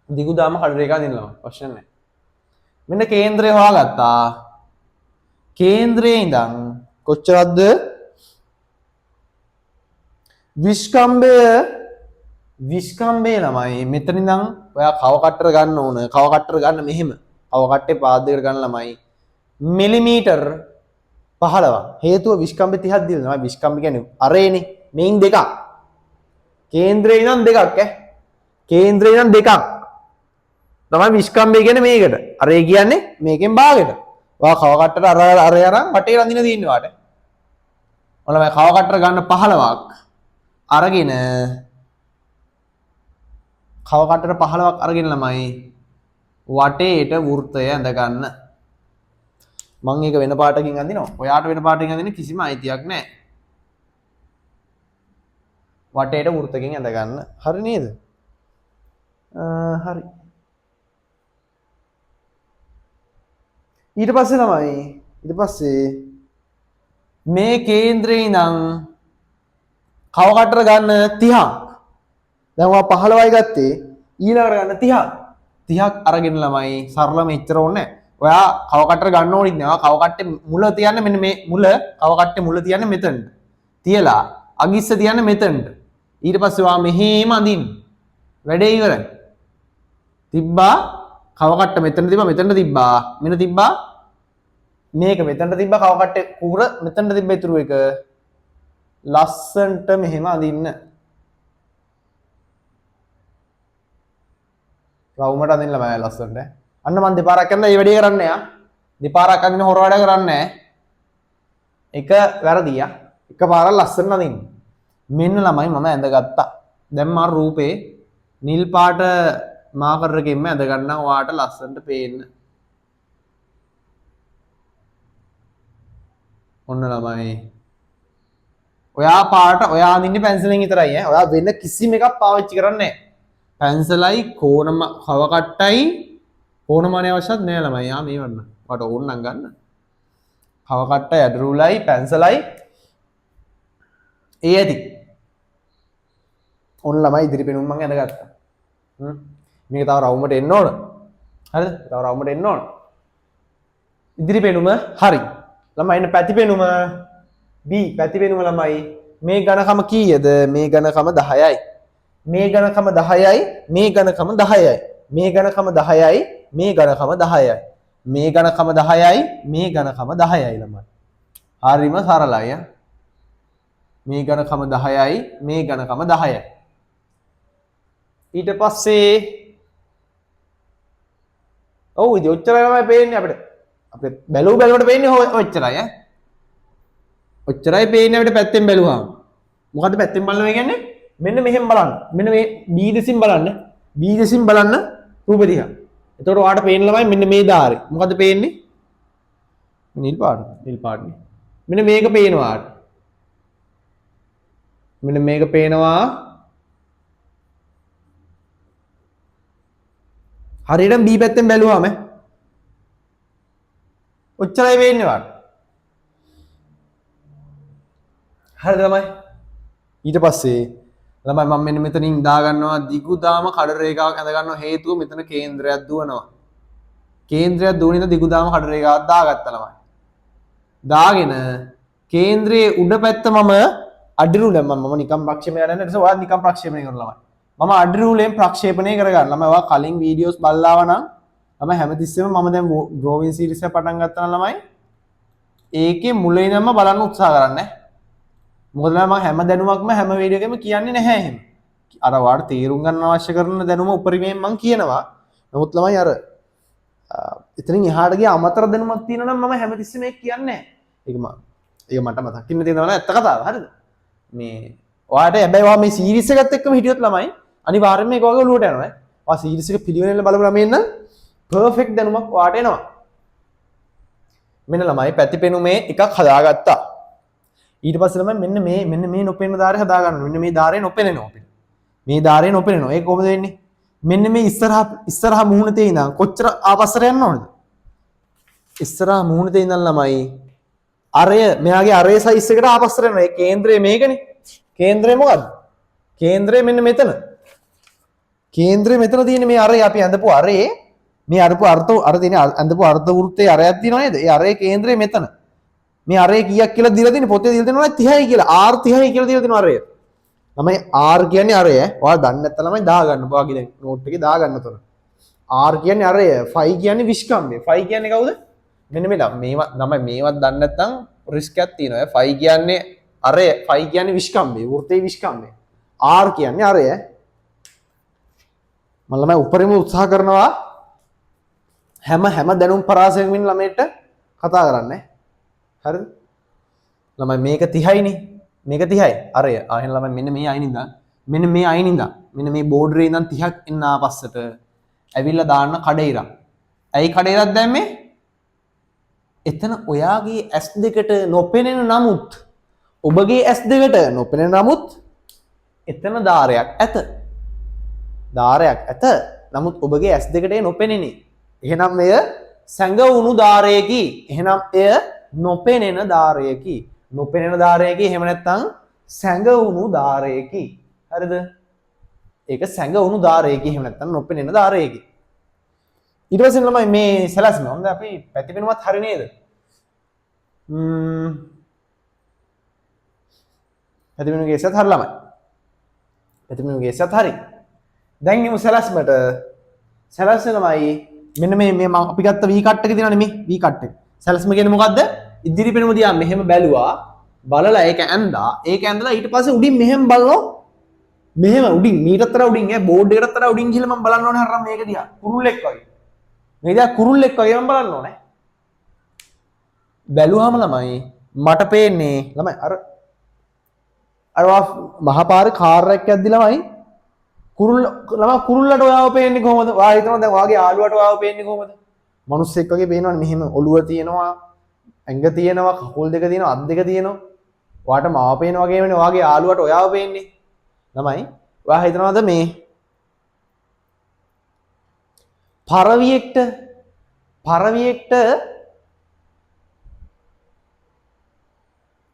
දිගුදාම කඩ රේඛා අඳින්නවා. ප්‍රශ්න නැහැ. මෙන්න කේන්ද්‍රය හොයාගත්තා. කේන්ද්‍රයේ ඉඳන් කොච්චරක්ද? විස්කම්බය ළමයි මෙතන ඉඳන් ඔයා කව කට්ටර ගන්න ඕන. කව කට්ටර ගන්න මෙහෙම. කව කට්ටේ පාද දෙකට ගන්න ළමයි මිලිමීටර් 15. හේතුව විස්කම්බේ 30ක් දීලා තමයි. විස්කම්බ කියන්නේ අරේනේ. මේන් දෙකක්. කේන්ද්‍රේ ඉඳන් දෙකක් ඈ. කේන්ද්‍රේ ඉඳන් දෙකක්. තමයි විස්කම්බේ කියන්නේ මේකට. අරේ කියන්නේ මේකෙන් භාගයට. ඔයා කව කට්ටට අර අරන් වටේ රඳින දින්නේ වාට. ඔන්න කව කට්ටර ගන්න 15ක් අරගෙන කව කට්ටර 15ක් අරගෙන ළමයි වටේට වෘත්තය ඇඳ ගන්න. මම ඒක වෙන පාටකින් අඳිනවා. ඔයාට වෙන පාටකින් අඳින්න කිසිම අයිතියක් නැහැ. වටේට වෘත්තකින් ඇඳ ගන්න. හරි නේද? හරි. ඊට පස්සේ ළමයි මේ කේන්ද්‍රේ ඉඳන් කව කට්ටර ගන්න 30ක්. දැන් ඔයා 15යි ගත්තේ ඊළඟට ගන්න 30ක්. 30ක් අරගෙන ළමයි සරලම එච්චර ඕනේ නැහැ. ඔයා කව කට්ටර ගන්න ඕනෙත් නෑ. කව කට්ටේ මුල තියන්නේ මෙන්න මේ මුල කව කට්ටේ මුල තියන්නේ මෙතනට. තියලා අගිස්ස තියන්නේ මෙතනට. ඊට පස්සේ ඔයා මෙහෙම අඳින්න. වැඩේ ඉවරයි. තිබ්බා කව කට්ට මෙතන තිබ්බා මෙතනට තිබ්බා. මෙන්න තිබ්බා මේක මෙතනට තිබ්බා කව කට්ටේ කුර මෙතනට තිබ්බ ඉතුරු එක. ලස්සන්ට මෙහෙම අඳින්න. රවුමට අඳින්න ළමයි ලස්සනට. අන්න මම දෙපාරක් කරනවා මේ වැඩේ කරන්න යා. දෙපාරක් අඳින හොර වැඩ කරන්නේ එක වැරදියා. එකපාරක් ලස්සන අඳින්න. මෙන්න ළමයි මම ඇඳගත්තා. දැන් මම රූපේ නිල් පාට මාකර් එකකින්ම ඇඳ ගන්නවා ඔයාට ලස්සනට පේන්න. ඔන්න ළමයි. ඔයා පාට ඔයා අඳින්නේ පැන්සලෙන් විතරයි ඈ. ඔයා වෙන කිසිම එකක් පාවිච්චි කරන්නේ නැහැ. පැන්සලයි කෝණම කව කට්ටයි කෝණමානය අවශ්‍යත් නෑ ළමයි. යා මේ වන්න. ඔයාට ඕන නම් ගන්න. කව කට්ටයි ඇඩ රූලයි පැන්සලයි ඒ ඇති. ඔන්න ළමයි ඉදිරි පෙනුම මම ඇඳගත්තා. මේක තව රවුමට එන්න ඕන. හරිද? තව රවුමට එන්න ඕන. ඉදිරි පෙනුම හරි. ළමයි එන්න පැති පෙනුම B පැති පෙනුම ළමයි. මේ ඝනකම කීයද? මේ ඝනකම 10යි. මේ ඝනකම 10යි. මේ ඝනකම 10යි. මේ ඝනකම 10යි. මේ ඝනකම 10යි. මේ ඝනකම 10යි. මේ ඝනකම 10යි ළමයි. හරිම සරලයි. මේ ඝනකම 10යි. මේ ඝනකම 10යි. ඊට පස්සේ ඔව් ඉතින් ඔච්චරයි තමයි පේන්නේ අපිට. අපිට බැලුවට පේන්නේ ඔච්චරයි ඈ. ඔච්චරයි පේන්නේ අපිට පැත්තෙන් බැලුවාම. මොකද්ද පැත්තෙන් බලනවා කියන්නේ? මෙන්න මෙහෙම බලන්න. මෙන්න මේ B දෙසින් බලන්න. B දෙසින් බලන්න රූප දිහා. එතකොට ඔයාලට පේන ළමයි මෙන්න මේ ධාරේ. මොකද්ද පේන්නේ? නිල් පාටනේ. මෙන්න මේක පේනවා. මෙන්න මේක පේනවා. හරියට B පැත්තෙන් බැලුවාම ඔච්චරයි වෙන්නේ වාට. හරිද ළමයි? ඊට පස්සේ ළමයි මම මෙන්න මෙතනින් දා ගන්නවා දිගුදාම කඩ රේඛාවක් ඇඳ ගන්නවා හේතුව මෙතන කේන්ද්‍රයක් දුවනවා. කේන්ද්‍රයක් දුවන ඉඳ දිගුදාම කඩ රේඛාවක් දාගත්තා ළමයි. දාගෙන කේන්ද්‍රයේ උඩ පැත්ත මම අඩිරුලෙන් මම නිකම් ප්‍රක්ෂේපණය කරන්නේ නැහැ. ඔයාලා නිකම් ප්‍රක්ෂේපණය කරනවා ළමයි. මම අඩිරුලෙන් ප්‍රක්ෂේපණය කරගන්න. ළමයි ඔයා කලින් වීඩියෝස් බලලා නම් ළමයි හැමතිස්සෙම මම දැන් ඩ්‍රෝවිං සීරීස් එක පටන් ගත්තා නම් ළමයි ඒකේ මුලින් ඉඳන්ම බලන්න උත්සාහ කරන්න. මොකද මම හැම දැනුමක්ම හැම වීඩියෝ එකෙම කියන්නේ නැහැ එහෙම. අර ඔයාලට තේරුම් ගන්න අවශ්‍ය කරන දැනුම උපරිමයෙන් මම කියනවා. නමුත් ළමයි අර එතනින් එහාට ගිය අමතර දැනුමක් තියෙනවා නම් මම හැමතිස්සෙම ඒක කියන්නේ නැහැ. ඒක මට මතකින් තියෙනවා නේද? ඇත්ත කතාව. හරිද? මේ ඔයාලට හැබැයි ඔයා මේ සීරීස් එකත් එක්කම හිටියොත් ළමයි අනිවාර්යයෙන්ම මේක වගේ ඔලුවට යනවා. ඔයා සීරීස් එක පිළිවෙලෙන් බලපු ළමයින් නම් පර්ෆෙක්ට් දැනුමක් ඔයාලට එනවා. මෙන්න ළමයි පැතිපෙනුමේ එකක් හදාගත්තා. ඊට පස්සේ ළමයි මෙන්න මේ නොපෙනෙන ධාරය හදා ගන්න. මෙන්න මේ ධාරය නොපෙනෙනවා අපිට. මේ ධාරය නොපෙනෙනවා. ඒක කොහොමද වෙන්නේ? මෙන්න මේ ඉස්සරහා මුහුණතේ ඉඳන් කොච්චර ආපස්සට යන්න ඕනද? ඉස්සරහා මුහුණතේ ඉඳන් ළමයි අරය මෙයාගේ අරේ සයිස් එකට ආපස්සට යනවා. ඒ කේන්ද්‍රය මේකනේ. කේන්ද්‍රය මොකද්ද? කේන්ද්‍රය මෙන්න මෙතන. කේන්ද්‍රය මෙතන තියෙන මේ අරේ අපි අඳපු අරේ මේ අරපු අර තියෙන අඳපු අර්ධ වෘත්තයේ අරයක් තියෙනවා නේද? ඒ අරේ කේන්ද්‍රය මෙතන. මේ අරේ කීයක් කියලා දීලා තියෙන්නේ පොතේ දීලා තියෙනවා 30යි කියලා. R 30යි කියලා දීලා තියෙනවා අරය. ළමයි R කියන්නේ අරය. ඔයාලා දන්නේ නැත්නම් ළමයි දාගන්න. ඔයාගේ දැන් නෝට් එකේ දාගන්න උතන. R කියන්නේ අරය. ෆයි කියන්නේ විස්කම්බේ. ෆයි කියන්නේ කවුද? මෙන්න මේවා ළමයි මේවත් දන්නේ නැත්නම් රිස්ක් එකක් තියෙනවා. ෆයි කියන්නේ අරය. ෆයි කියන්නේ විස්කම්බේ. වෘත්තයේ විස්කම්බේ. R කියන්නේ අරය. මම ළමයි උපරිම උත්සාහ කරනවා හැම දැනුම් පරාසයකින් ළමයට කතා කරන්නේ. හරිද? ළමයි මේක 30යි නේ. මේක 30යි. අරය. එහෙනම් ළමයි මෙන්න මේ අයින් ඉඳන් මෙන්න මේ අයින් ඉඳන් මෙන්න මේ බෝඩරේ ඉඳන් 30ක් එන්න ආපස්සට ඇවිල්ලා දාන්න කඩේරක්. ඇයි කඩේරක් දැම්මේ? එතන ඔයාගේ S2ට නොපෙනෙන නමුත් ඔබගේ S2ට නොපෙනෙන නමුත් එතන ධාරයක් ඇත. ධාරයක් ඇත. නමුත් ඔබගේ S2ට නොපෙනෙන්නේ. එහෙනම් එය සැඟවුණු ධාරයකි. එහෙනම් එය නොපෙනෙන ධාරයකි. නොපෙනෙන ධාරයකි. එහෙම නැත්නම් සැඟවුණු ධාරයකි. හරිද? ඒක සැඟවුණු ධාරයකි. එහෙම නැත්නම් නොපෙනෙන ධාරයකි. ඊට පස්සේ ළමයි මේ සැලැස්ම හොඳ අපි පැතිපෙනුමත් හරි නේද? පැතිපෙනුම කේසත් හරි ළමයි. පැතිපෙනුම කේසත් හරි. දැන් යමු සැලැස්මට. සැලැස්ම ළමයි මෙන්න මේ මම අපි ගත්ත V කට් එක තියෙනවානේ මේ V කට් එක. සැලැස්ම කියන්නේ මොකද්ද? ඉදිරි පෙනුම දිහා මෙහෙම බැලුවා. බලලා ඒක ඇඳලා ඒක ඇඳලා ඊට පස්සේ උඩින් මෙහෙම බලනවා. මෙහෙම උඩින් මීටරතර උඩින් බෝඩ් එකටතර උඩින් ගිහලා මම බලන්න ඕනේ හරම් මේක දිහා. කුරුල්ලෙක් වගේ. මේ දිහා කුරුල්ලෙක් වගේ මම බලන්න ඕනේ. බැලුවාම ළමයි මට පේන්නේ ළමයි අර මහපාරේ කාර් එකක් යද්දි ළමයි කුරුල්ලට ඔයාව පේන්නේ කොහොමද? ඔයා හිතනවා දැන් ඔයාගේ යාළුවාට ඔයාව පේන්නේ කොහොමද? මිනිස්සෙක් වගේ පේනවනේ මෙහෙම ඔළුව තියෙනවා, ඇඟ තියෙනවා, කකුල් දෙක තියෙනවා, අත් දෙක තියෙනවා. ඔයාට මාව පේන වගේ වෙන්නේ ඔයාගේ යාළුවාට ඔයාව පේන්නේ. ළමයි ඔයා හිතනවාද මේ පරවියෙක්ට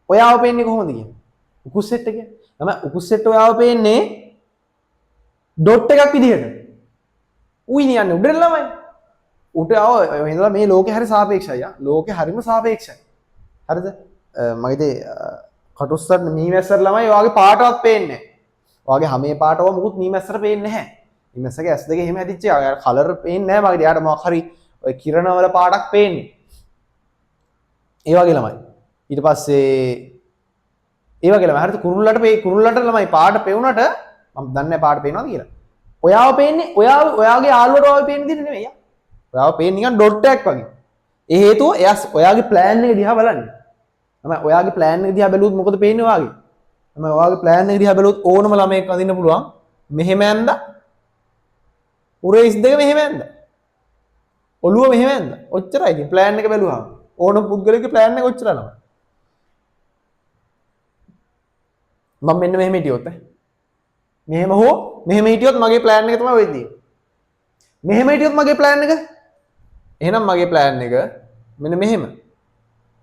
ඔයාව පේන්නේ කොහොමද කියන්නේ? උකුස් සෙට් එක. ළමයි උකුස් සෙට් ඔයාව පේන්නේ ඩොට් එකක් විදිහට. උයි නියන්නේ උඩට ළමයි. උට ආව ඉඳලා මේ ලෝකේ හරි සාපේක්ෂයි. ලෝකේ හරිම සාපේක්ෂයි. හරිද? මගේදී කටුස්සට මීමැස්සට ළමයි ඔයාගේ පාටවත් පේන්නේ නැහැ. ඔයාගේ හැමේ පාටව මුකුත් මීමැස්සට පේන්නේ නැහැ. මීමැස්සගේ S2 එහෙම ඇදිච්ච යා කලර් පේන්නේ නැහැ මගේදී. යාට මොකක් හරි ඔය කිරණ වල පාටක් පේන්නේ. ඒ වගේ ළමයි. ඊට පස්සේ ඒ වගේ ළමයි හරිද කුරුල්ලට ළමයි පාට පෙවුනට මම දන්නේ නැහැ පාට පේනවද කියලා. ඔයාව පේන්නේ ඔයාගේ යාළුවට ඔයාව පේන්නේ දෙන්නේ නෙමෙයි. ඔයාව පේන්නේ නිකන් ඩොට් එකක් වගේ. ඒ හේතුව එයා ඔයාගේ ප්ලෑන් එක දිහා බලන්නේ. තමයි ඔයාගේ ප්ලෑන් එක දිහා බැලුවොත් මොකද පේන්නේ ඔයාගේ? තමයි ඔයාගේ ප්ලෑන් එක දිහා බැලුවොත් ඕනම ළමයෙක් අඳින්න පුළුවන්. මෙහෙම ඇඳලා උරේස් දෙක මෙහෙම ඇඳලා. ඔළුව මෙහෙම ඇඳලා. ඔච්චරයි ඉතින් ප්ලෑන් එක බැලුවාම. ඕනම පුද්ගලයෙක්ගේ ප්ලෑන් එක ඔච්චරයි ළමයි. මම මෙන්න මෙහෙම හිටියොත් මෙහෙම හිටියොත් මගේ ප්ලෑන් එක තමයි වෙන්නේ. මෙහෙම හිටියොත් මගේ ප්ලෑන් එක එහෙනම් මගේ ප්ලෑන් එක මෙන්න මෙහෙම.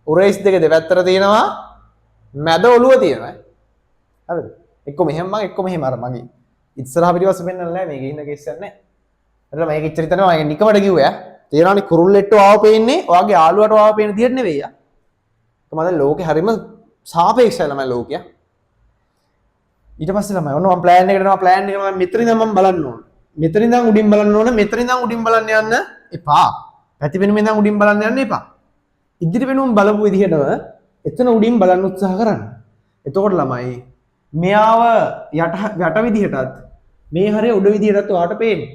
උරේස් දෙක දෙපැත්තට තියෙනවා මැද ඔළුව තියෙනවා. හරිද? එක්ක මෙහෙම මම එක්ක මෙහෙම අර මගේ ඉස්සරහ පිටිපස්ස පෙන්නන්නේ නැහැ මේකේ ඉන්න කේස් එකක් නැහැ. හරිද? මේක ඉච්චර හිතනවා මම නිකමඩ කිව්වා. තේරෙනවනේ කුරුල්ලෙට්ට ආව පේන්නේ ඔයාගේ යාළුවට ආව පේන විදිහට නෙවෙයි. ඒක මම දැන් ලෝකේ හරිම සාපේක්ෂයි ළමයි ලෝකයා. ඊට පස්සේ ළමයි ඔන්න මම ප්ලෑන් එකට යනවා ප්ලෑන් එක මම මෙතන ඉඳන් මම බලන්න ඕන. මෙතන ඉඳන් උඩින් බලන්න ඕන. මෙතන ඉඳන් උඩින් බලන්න යන්න එපා. පැතිපෙනුම ඉඳන් උඩින් බලන්න යන්න එපා. ඉදිරි පෙනුම බලපු විදිහටම එතන උඩින් බලන්න උත්සාහ කරන්න. එතකොට ළමයි මෙයාව යට විදිහටත් මේ හරිය උඩ විදිහටත් ඔයාට පේන්නේ.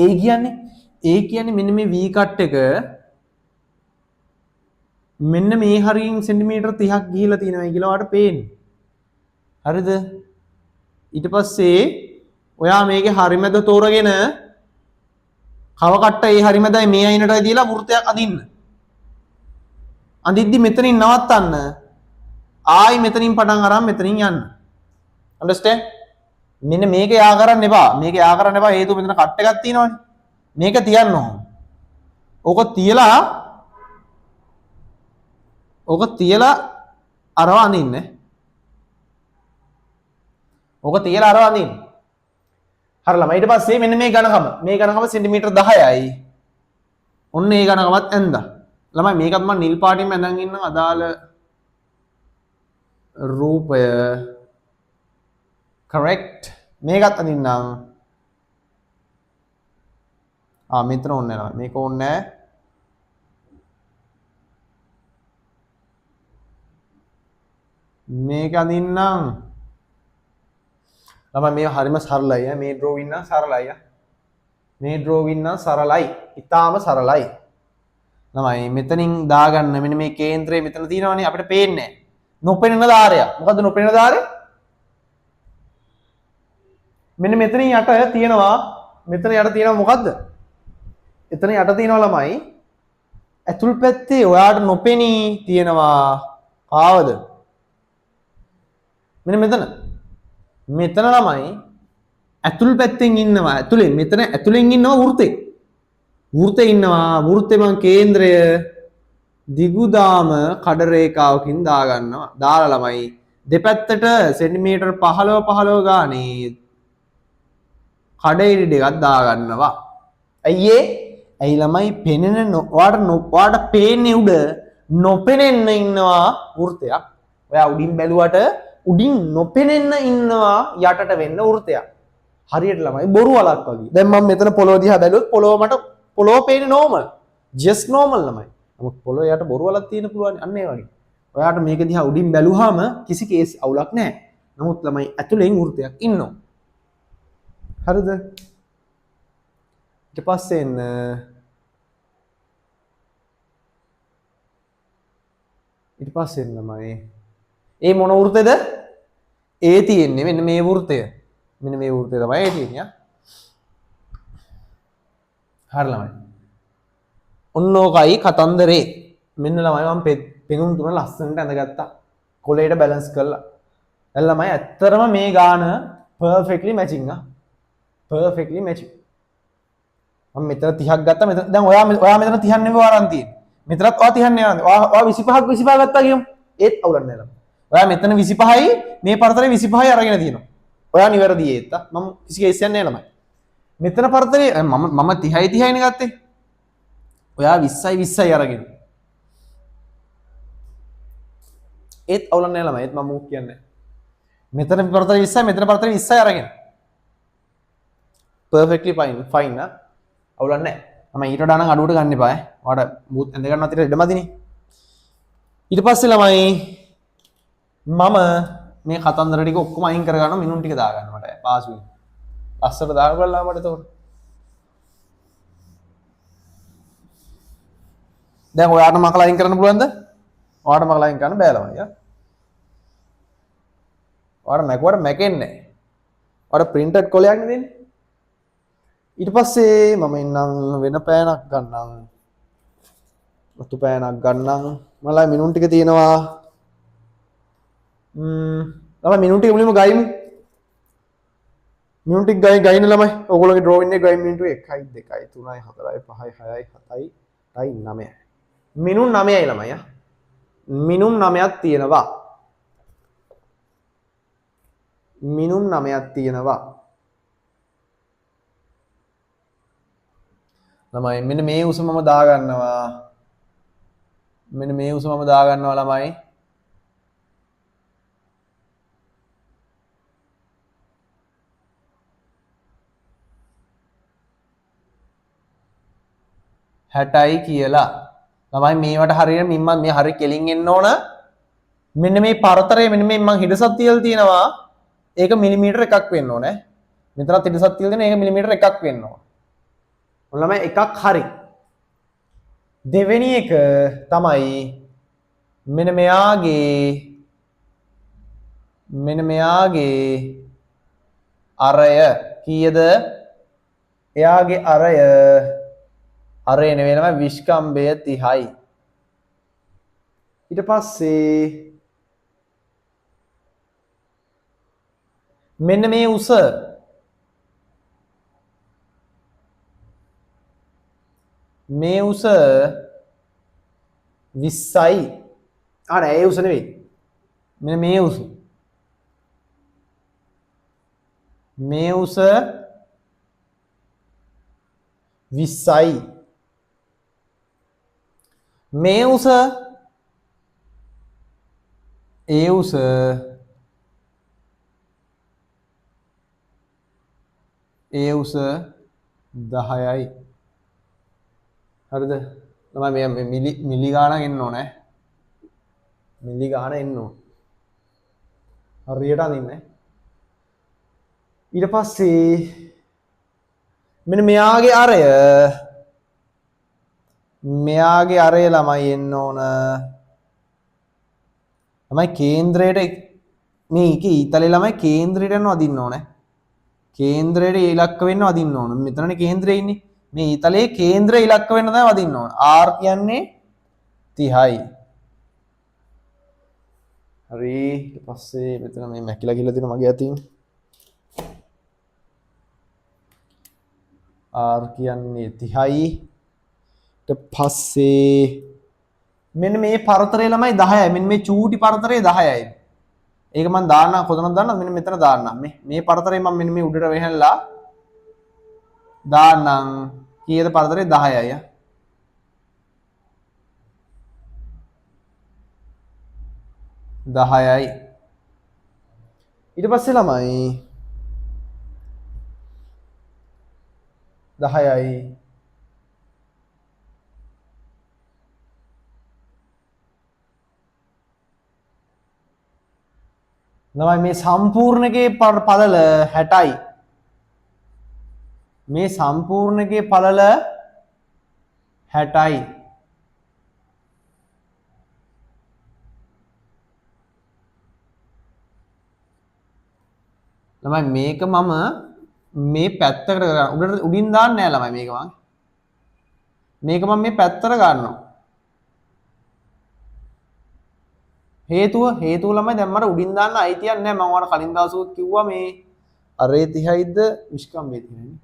ඒ කියන්නේ මෙන්න මේ V කට් එක මෙන්න මේ හරියින් සෙන්ටිමීටර් 30ක් ගිහිලා තියෙනවා කියලා ඔයාට පේන්නේ. හරිද? ඊට පස්සේ ඔයා මේකේ හරිමැද තෝරගෙන කව කට්ට ඒ හරිමැදයි මේ අයිනටයි දීලා වෘත්තයක් අදින්න. අදිද්දි මෙතනින් නවත්තන්න. ආයි මෙතනින් පටන් අරන් මෙතනින් යන්න. understand? මෙන්න මේක යා කරන්න එපා. මේක යා කරන්න එපා. හේතුව මෙතන කට් එකක් තියෙනවනේ. මේක තියන්න ඕන. ඕක තියලා අරව අඳින්න. ඕක තියලා අරව අඳින්න. හරි ළමයි ඊට පස්සේ මෙන්න මේ ඝනකම සෙන්ටිමීටර් 10යි. ඔන්න ඒ ඝනකමත් ඇඳලා. ළමයි මේකත් මම නිල් පාටින්ම ඇඳන් ඉන්න අදාළ රූපය correct මේකත් අඳින්නම්. මෙතන ඕනේ නැහැ. මේක ඕනේ නැහැ. මේක අඳින්නම්. ළමයි මේ හරිම සරලයි. මේ ඩ්‍රෝවින් නම් සරලයි. මේ ඩ්‍රෝවින් නම් සරලයි. ඊටාම සරලයි. ළමයි මෙතනින් දාගන්න මෙන්න මේ කේන්ද්‍රය මෙතන තියෙනවනේ අපිට පේන්නේ නැහැ. නොපෙනෙන ධාරය. මොකද්ද නොපෙනෙන ධාරය? මෙන්න මෙතනින් යට තියෙනවා මෙතන යට තියෙනවා මොකද්ද? එතන යට තියෙනවා ළමයි ඇතුල් පැත්තේ ඔයාට නොපෙනී තියෙනවා ආවද? මෙන්න මෙතන. මෙතන ළමයි ඇතුල් පැත්තෙන් ඉන්නවා. ඇතුලෙන් මෙතන ඇතුලෙන් ඉන්නවා වෘතේ. වෘතේ ඉන්නවා. වෘතේ මං කේන්ද්‍රය දිගුදාම කඩ රේඛාවකින් දාගන්නවා. දාලා ළමයි දෙපැත්තට සෙන්ටිමීටර් 15 15 ගානේ කඩ ඉරි දෙකක් දාගන්නවා. ඇයි ඇයි ළමයි පෙනෙන ඔයාට පේන්නේ උඩ නොපෙනෙන්න ඉන්නවා වෘතයක්. ඔයා උඩින් බැලුවට උඩින් නොපෙනෙන්න ඉන්නවා යටට වෙන්න වෘතයක්. හරියට ළමයි බොරු වලක් වගේ. දැන් මම මෙතන පොළොව දිහා බැලුවොත් පොළොව පේන්නේ normal. just normal ළමයි. නමුත් පොළොව යට බොරු වලක් තියෙන පුළුවන් අන්න ඒ වගේ. ඔයාට මේක දිහා උඩින් බැලුවාම කිසි කේස් අවුලක් නැහැ. නමුත් ළමයි ඇතුලෙන් වෘතයක් ඉන්නවා. හරිද? ඊට පස්සේ එන්න ඊට පස්සේ එන්නමයි ඒ මොන වෘතයද? ඒ තියෙන්නේ මෙන්න මේ වෘතය. මෙන්න මේ වෘතය තමයි ඒ තියෙන්නේ. හරි ළමයි. ඔන්න ඕකයි කතන්දරේ. මෙන්න ළමයි මම පෙඟුම් තුන ලස්සනට ඇඳගත්තා. කොලේට බැලන්ස් කරලා. දැන් ළමයි ඇත්තටම මේ ගාන perfectly matching ආ. perfectly matching. මම මෙතන 30ක් ගත්තා. මෙතන දැන් ඔයා මෙතන 30ක් නෙවෙයි අරන් තියෙන්නේ. මෙතනත් ඔයා 30ක් නෙවෙයි. ඔයා 25ක් 25 ගත්තා කියමු. ඒත් අවුලක් නැහැ ළමයි. ඔයා මෙතන 25යි මේ පරතරේ 25යි අරගෙන තියෙනවා. ඔයා නිවැරදි ඒත් මම කිසි කේස් එකක් නැහැ ළමයි. මෙතන පරතරේ මම 30යි 30යිනේ ගත්තේ. ඔයා 20යි 20යි අරගෙන. ඒත් අවුලක් නැහැ ළමයි. ඒත් මම මුක් කියන්නේ. මෙතන පරතරේ 20යි මෙතන පරතරේ 20යි අරගෙන. perfectly fine නා. අවුලක් නැහැ. මම ඊට වඩා නම් අඩුවට ගන්න එපා ඈ. ඔයාට බූත් ඇඳ ගන්නවත් ඉඩමදිනේ. ඊට පස්සේ ළමයි මම මේ කතන්දර ටික ඔක්කොම අයින් කර ගන්නවා මිනුම් ටික දාගන්න මට පාසුවෙන්. ලස්සට දාන්න බලලා මට එතකොට. දැන් ඔයාට මකලා අයින් කරන්න පුළුවන්ද? ඔයාට මකලා අයින් කරන්න බෑ ළමයි ආ. ඔයාට මැකුවට මැකෙන්නේ නැහැ. ඔයාට printed කොලයක් නේ දෙන්නේ. ඊට පස්සේ මම ඉන්නම් වෙන පෑනක් ගන්නම්. රතු පෑනක් ගන්නම්. මලයි මිනුම් ටික තියෙනවා. ළමයි මිනුම් ටික මුලින්ම ගයිමු. මිනුම් ටික ගයින ළමයි. ඔයගොල්ලෝගේ ඩ්‍රෝවින් එකේ ගයින් මිනිත්තු 1යි 2යි 3යි 4යි 5යි 6යි 7යි 8යි 9යි. මිනුම් 9යි ළමයි ආ. මිනුම් 9ක් තියෙනවා. මිනුම් 9ක් තියෙනවා. ළමයි මෙන්න මේ උස මම දාගන්නවා. මෙන්න මේ උස මම දාගන්නවා ළමයි. හැටයි කියලා. ළමයි මේවට හරියට මින් මේ හරිය කෙලින් එන්න ඕන. මෙන්න මේ පරතරය මෙන්න මේ මං හිඩසක් තියලා තියෙනවා. ඒක මිලිමීටර එකක් වෙන්න ඕනේ. මෙතනත් හිඩසක් තියලා තියෙනවා. ඒක මිලිමීටර එකක් වෙන්න ඕන. ළමයි එකක් හරි. දෙවෙනි එක තමයි මෙන්න මෙයාගේ අරය කීයද? එයාගේ අරය නෙවෙයි නම විස්කම්භය 30යි. ඊට පස්සේ මෙන්න මේ උස මේ උස 20යි. නෑ ඒ උස නෙවෙයි. මෙන්න මේ උස. මේ උස 20යි. මේ උස ඒ උස 10යි. හරිද? ළමයි මේ මිලි ගානක් එන්න ඕනේ. මිලි ගාන එන්න ඕන. හරියට අඳින්නේ. ඊට පස්සේ මෙන්න මෙයාගේ අරය මෙයාගේ අරේ ළමයි එන්න ඕන. ළමයි කේන්ද්‍රයට මේක ඊතලේ ළමයි කේන්ද්‍රයට යනවා අදින්න ඕනේ. කේන්ද්‍රයට ඉලක්ක වෙන්න වදින්න ඕන. මෙතනනේ කේන්ද්‍රය ඉන්නේ. මේ ඊතලයේ කේන්ද්‍රය ඉලක්ක වෙන්න තමයි වදින්න ඕන. R කියන්නේ 30යි. හරි. ඊට පස්සේ මෙතන මේ මැකිලා ගිහලා තියෙන මගේ අතින්. R කියන්නේ 30යි. ඊට පස්සේ මෙන්න මේ පරතරය ළමයි 10යි. මෙන්න මේ චූටි පරතරය 10යි. ඒක මම දාන්න කොතනද දාන්නද මෙන්න මෙතන දාන්නම් මේ පරතරේ මම මෙන්න මේ උඩට වෙහෙනලා දාන්නම් කීයද පරතරේ 10යි 10යි ඊට පස්සේ ළමයි 10යි ළමයි මේ සම්පූර්ණකයේ පළල 60යි මේ සම්පූර්ණකයේ පළල 60යි ළමයි මේක මම මේ පැත්තකට ගන්න උඩින් දාන්නේ නැහැ ළමයි මේක මම මේ පැත්තට ගන්නවා හේතුව ළමයි දැන් මට උඩින් දාන්න අයිතියක් නැහැ මම ඔයාලට කලින් දවසුත් කිව්වා මේ අරේ 30යිද විස්කම්බේ 30යිනේ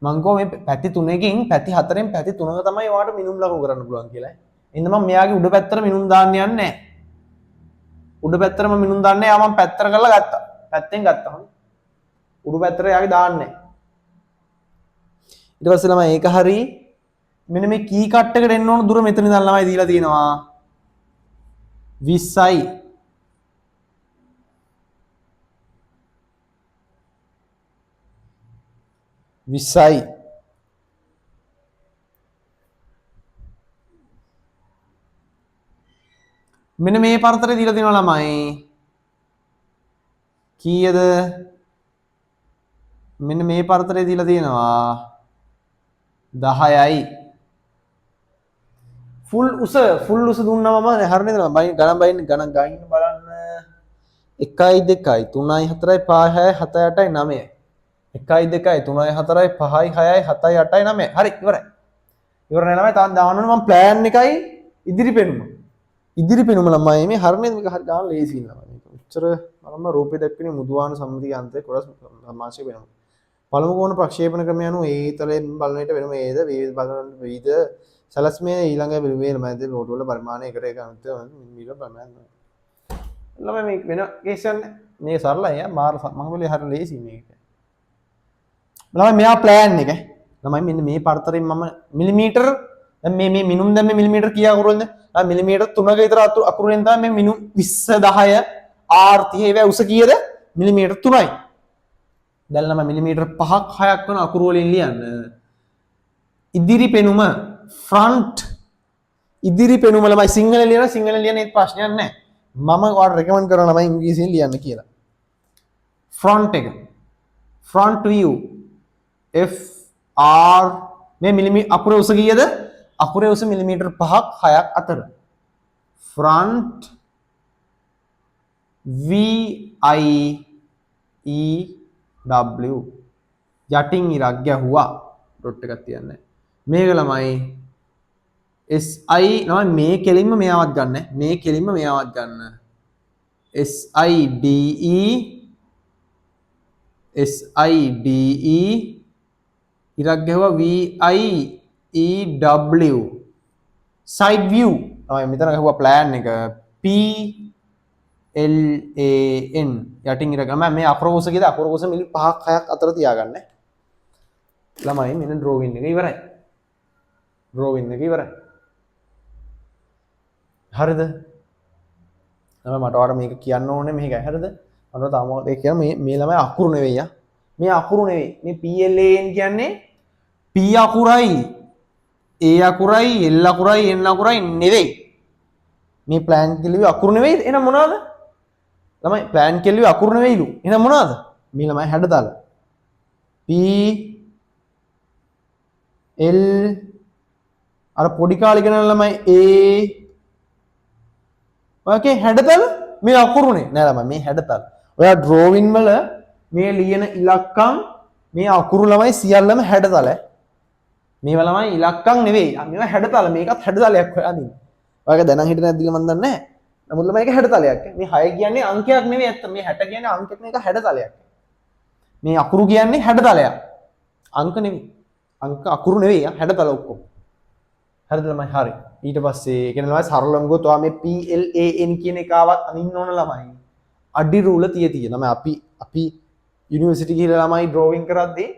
මං කිව්වා මේ පැති තුනකින් පැති හතරෙන් පැති තුනක තමයි ඔයාලට මිනුම් ලකුණු කරන්න පුළුවන් කියලා. එහෙනම් මම මෙයාගේ උඩ පැත්තට මිනුම් දාන්න යන්නේ නැහැ. උඩ පැත්තටම මිනුම් දාන්නේ යා මම පැත්තට කරලා ගත්තා. පැත්තෙන් ගත්තා. උඩ පැත්තට යාගේ දාන්නේ. ඊට පස්සේ ළමයි ඒක හරි මෙන්න මේ කී කට් එකට එන්න ඕන දුර මෙතන ඉඳන් ළමයි දීලා තියෙනවා 20යි මෙන්න මේ පරතරේ දීලා තියෙනවා ළමයි කීයද මෙන්න මේ පරතරේ දීලා තියෙනවා 10යි ෆුල් උස දුන්නා මම හරියද ගණන් ගන්න බලන්න 1යි 2යි 3යි 4යි 5යි 6යි 7යි 8යි 9යි 1යි 2යි 3යි 4යි 5යි 6යි 7යි 8යි 9යි හරි ඉවරයි ළමයි තාම දාන්න ඕනේ මම ප්ලෑන් එකයි ඉදිරි පෙනුම ළමයි මේ හරියද මේක හරි දාන්න ලේසි ළමයි මේක උච්චර මම රූපේ දැක්කනේ මුදුවාන සම්මුතිය අන්තයේ කොටස් සමාංශය වෙනවා පළමු කෝණ ප්‍රක්ෂේපණ ක්‍රමය අනුව ඒ තලයෙන් බලන විට වෙනම ඒද විවිධ සැලැස්මේ ඊළඟ බිඳුවේ මැද ලෝඩ් වල පරිමාණය එකට එක මිලිමීටර ප්‍රමාණය ළමයි මේ වෙන කේස් එකක් මේ සරලයි මාර මම බලේ හරිය ලේසි මේක ළමයි මෙයා ප්ලෑන් එක ළමයි මෙන්න මේ පරතරෙන් මම මිලිමීටර දැන් මේ මිනුම් දැන් මේ මිලිමීටර කීයක් අකුරුවෙන්ද මිලිමීටර 3ක විතර අකුරුවෙන් තමයි මේ මිනුම් 20 10 r 30 ඒවා උස කීයද මිලිමීටර 3යි දැන් ළමයි මිලිමීටර 5ක් 6ක් වෙන අකුරු වලින් ලියන්න ඉදිරි පෙනුම ෆ්‍රන්ට් ඉදිරි පෙනුම ළමයි සිංහල ලියන ඒත් ප්‍රශ්නයක් නැහැ මම ඔයාලට රෙකමන්ඩ් කරනවා ළමයි ඉංග්‍රීසියෙන් ලියන්න කියලා ෆ්‍රන්ට් එක ෆ්‍රන්ට් view f r මේ මිලිමීටර අකුරේ උස කීයද අකුරේ උස මිලිමීටර 5ක් 6ක් අතර front v i e w යටින් ඉරක් ගැහුවා ඩොට් එකක් තියන්නේ මේක ළමයි SI ළමයි මේ කෙලින්ම මෙයාවත් ගන්න මේ කෙලින්ම මෙයාවත් ගන්න SIDE ඉරක් ගැහුවා VIEW side view ළමයි මෙතන ගැහුවා plan එක PLAN යටින් ඉර ගම මේ අකුර උස කීයද අකුර උස මිලි 5ක් 6ක් අතර තියාගන්න ළමයි මෙන්න ඩ්‍රෝවින් එක ඉවරයි හරිද ළමයි මට ඔයාලට මේක කියන්න ඕනේ මේකයි හරිද මම තාම ඒක කියන මේ ළමයි අකුරු නෙවෙයි මේ අකුරු නෙවෙයි මේ PLAN කියන්නේ P අකුරයි A අකුරයි L අකුරයි N අකුරයි නෙවෙයි මේ ප්ලෑන් කෙලුවේ අකුරු නෙවෙයි එහෙනම් මොනවද ළමයි ප්ලෑන් කෙලුවේ අකුරු නෙවෙයිලු එහෙනම් මොනවද මේ ළමයි හැඩතල P L අර පොඩි කාලේ ඉගෙන ගන්න ළමයි ඒ ඔයගේ හැඩතල මේ අකුරුනේ නෑ ළමයි මේ හැඩතල. ඔයා ඩ්‍රෝවින් වල මේ ලියන ඉලක්කම් මේ අකුරු ළමයි සියල්ලම හැඩතල. මේවා ළමයි ඉලක්කම් නෙවෙයි. මේවා හැඩතල. මේකත් හැඩතලයක් හොයා දින්න. ඔයාගේ දැනන් හිටියේ නැද්ද කියලා මන් දන්නේ නැහැ. නමුත් ළමයි ඒක හැඩතලයක්. මේ 6 කියන්නේ අංකයක් නෙවෙයි ඇත්ත. මේ 60 කියන්නේ අංකයක් නෙවෙයි ඒක හැඩතලයක්. මේ අකුරු කියන්නේ හැඩතලයක්. අංක නෙවෙයි. අංක අකුරු නෙවෙයි හැඩතල ඔක්කොම. හරිද ළමයි? හරි. ඊට පස්සේ ඒ කියන්නේ ළමයි සරලවම ගොත් ඔයා මේ PLAN කියන එකාවත් අනින්න ඕන ළමයි. අඩි රූල තිය ළමයි අපි යුනිවර්සිටි ගිහලා ළමයි ඩ්‍රෝවිං කරද්දී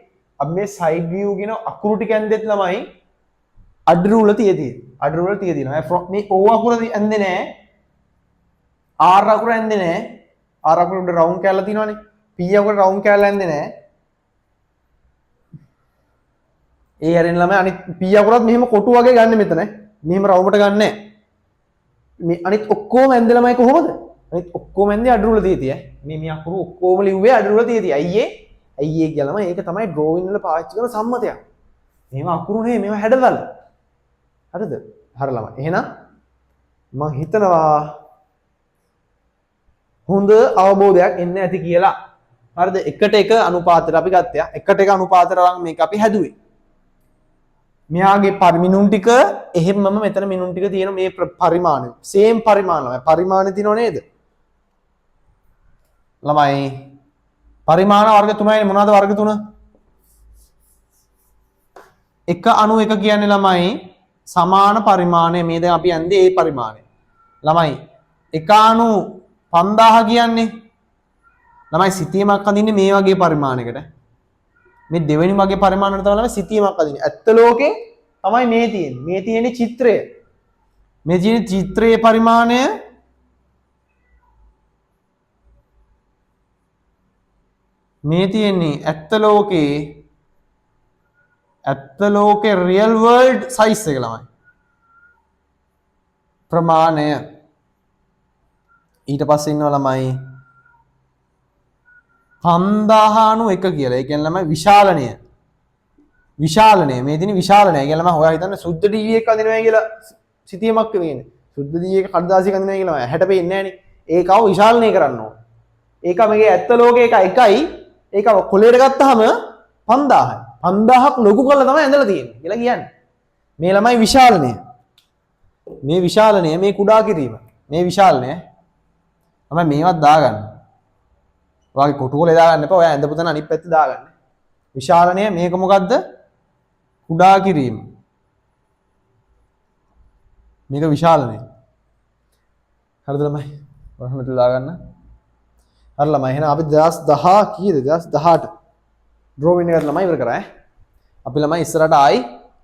අපි මේ සයිඩ් view කියන අකුරු ටික ඇන්දෙත් ළමයි අඩි රූල අඩි රූල තියෙනවා. මේ O අකුර ඇන්දේ නැහැ. R අකුර ඇන්දේ නැහැ. R අකුර උඩ රවුන්ඩ් කැල්ල තියෙනවනේ. P අකුර රවුන්ඩ් කැල්ල ඇන්දේ නැහැ. ඒ හැරෙන ළමයි අනිත් P අකුරත් මෙහෙම කොටු වගේ ගන්න මෙතන. මෙහෙම රවුමට ගන්න නැහැ. මේ අනිත් ඔක්කොම ඇන්දේ ළමයි කොහොමද? අනිත් ඔක්කොම ඇන්දේ අඩි රූල තියතියි. මේ අකුරු ඔක්කොම ලිව්වේ අඩි රූල තියතියි. අයියේ කියලා ළමයි ඒක තමයි ඩ්‍රෝවින් වල පාවිච්චි කරන සම්මතයක්. මේව අකුරු නෙවෙයි මේව හැඩතල. හරිද? හරි ළමයි. එහෙනම් මම හිතනවා හොඳ අවබෝධයක් එන්න ඇති කියලා. හරිද? එකට එක අනුපාතයට අපි ගත්තා. එකට එක අනුපාතයට අරන් මේක අපි හැදුවේ. මෙයාගේ පරිමිනුම් ටික එහෙම්මම මෙතන මිනුම් ටික තියෙන මේ පරිමාණය. සේම් පරිමාණය. පරිමාණය තියෙනව නේද? ළමයි පරිමාණ වර්ග 3යි මොනවාද වර්ග 3? 1 කියන්නේ ළමයි සමාන පරිමාණය. මේ දැන් අපි යන්නේ ඒ පරිමාණය. ළමයි 1/5000 කියන්නේ ළමයි සිතියමක් අඳින්නේ මේ වගේ පරිමාණයකට. මේ දෙවෙනි වගේ පරිමාණයට තමයි ළමයි සිතියමක් අඳින්නේ. ඇත්ත ලෝකේ තමයි මේ තියෙන්නේ. මේ තියෙන්නේ චිත්‍රය. මේ තියෙන චිත්‍රයේ පරිමාණය මේ තියෙන්නේ ඇත්ත ලෝකේ රියල් වර්ල්ඩ් සයිස් එක ළමයි. ප්‍රමාණය. ඊට පස්සේ ඉන්නවා ළමයි 5001 කියලා. ඒ කියන්නේ ළමයි විශාලණය. මේ තියෙන විශාලණය. ඒ කියන්නේ ළමයි හොයා හිතන්න සුද්ධ ටීවී එකක් අඳිනවා කියලා සිතියමක් වෙන්නේ. සුද්ධ ටීවී එක කඩදාසියක අඳිනවා කියලා 60 පේන්නේ නැහනේ. ඒකව විශාලණය කරන්න ඕන. ඒක මේකේ ඇත්ත ලෝකේ එක එකයි. ඒක කොලේට ගත්තාම 5000යි. 5000ක් ලොකු කරලා තමයි ඇඳලා තියෙන්නේ කියලා කියන්නේ. මේ ළමයි විශාලණය. මේ කුඩා කිරීම. මේ විශාලණය. තමයි මේවත් දාගන්න. ඔයාගේ කොටු කොලේ දාගන්න එපා. ඔයා ඇඳපු තැන අනිත් පැත්තේ දාගන්න. විශාලණය මේක මොකද්ද? කුඩා කිරීම. මේක විශාලණය. හරිද ළමයි? ඔයාලා මෙතන දාගන්න. හරි ළමයි. එහෙනම් අපි 2010 කීයද? 2018 ඩ්‍රෝවින් එකට ළමයි ඉවර කරා ඈ. අපි ළමයි ඉස්සරහට ආයි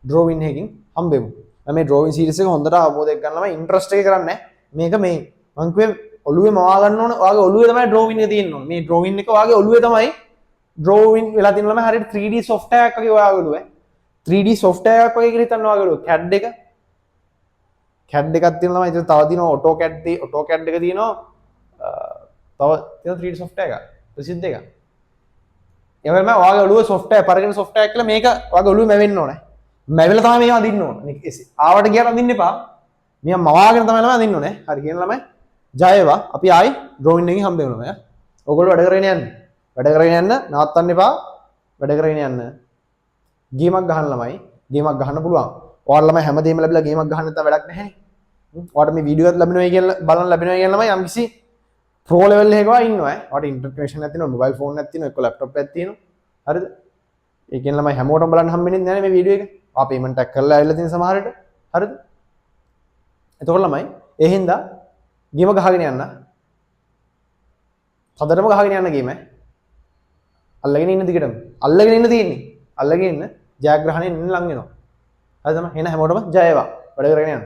ඩ්‍රෝවින් එකකින් හම්බෙමු. මේ ඩ්‍රෝවින් සීරීස් එක හොඳට අවබෝධයක් ගන්න ළමයි ඉන්ට්‍රස්ට් එක කරන්නේ. මේක මේ මං කිව්වේ ඔළුවේ මවා ගන්න ඕන. ඔයාගේ ඔළුවේ තමයි ඩ්‍රෝවින් එක තියෙන්න ඕන. මේ ඩ්‍රෝවින් එක ඔයාගේ ඔළුවේ තමයි ඩ්‍රෝවින් වෙලා තියෙන ළමයි හරියට 3D software එකක් වගේ ඔයාගේ ඔළුවේ. 3D software එකක් වගේ කියලා හිතන්න ඔයාගේ ඔළුවේ. CAD එක. CAD එකක් තියෙන ළමයි. ඉතින් තව තියෙනවා AutoCAD එක තියෙනවා. තව තියෙන 3D software එකක්. ප්‍රසිද්ධ එකක්. ඒ වගේම ඔයාගේ ඔළුවේ software පරිගණක software එක කියලා මේක ඔයාගේ ඔළුවේ මැවෙන්න ඕනේ. මැවිලා තමයි මේවා අදින්න ඕනේ. ආවට ගියාට අදින්න එපා. මේවා මවාගෙන තමයි ළමයි අදින්න ඕනේ. හරි කියන ළමයි ජය වේවා. අපි ආයි ඩ්‍රෝවින් එකකින් හම්බ වෙනවා ඈ. ඔයගොල්ලෝ වැඩ කරගෙන යන්න. නවත්තන්න එපා. වැඩ කරගෙන යන්න. ගේමක් ගහන්න ළමයි. ගේමක් ගහන්න පුළුවන්. ඔයාලා ළමයි හැමදේම ලැබිලා ගේමක් ගහන්න නැත්නම් වැඩක් නැහැ නේ. ඔයාලට මේ වීඩියෝ එකක් ලැබෙනවා කියලා බලන්න ලැබෙනවා කියන ළමයි යම්කිසි ප්‍රෝ ලෙවල් එකක ඉන්නවා ඈ. ඔයාලට ඉන්ටර්නෙට් කනෙක්ෂන් එකක් තියෙනවා, මොබයිල් ෆෝන් එකක් තියෙනවා, එක්ක ලැප්ටොප් එකක් තියෙනවා. හරිද? ඒ කියන්නේ ළමයි හැමෝටම බලන්න හම්බෙන්නේ නැහැ මේ වීඩියෝ එක. ඔයා පේමන්ට් එකක් කරලා ඇවිල්ලා තියෙන සමහරට. හරිද? එතකොට ළමයි ඒ හින්දා ගේම ගහගෙන යන්න. හදරම ගහගෙන යන්න ගේම. අල්ලගෙන ඉන්න දිගටම. අල්ලගෙන ඉන්න තියෙන්නේ. අල්ලගෙන ඉන්න ජයග්‍රහණයෙන් ලං වෙනවා. හරිද? එහෙනම් හැමෝටම ජය වේවා. වැඩ කරගෙන යන්න.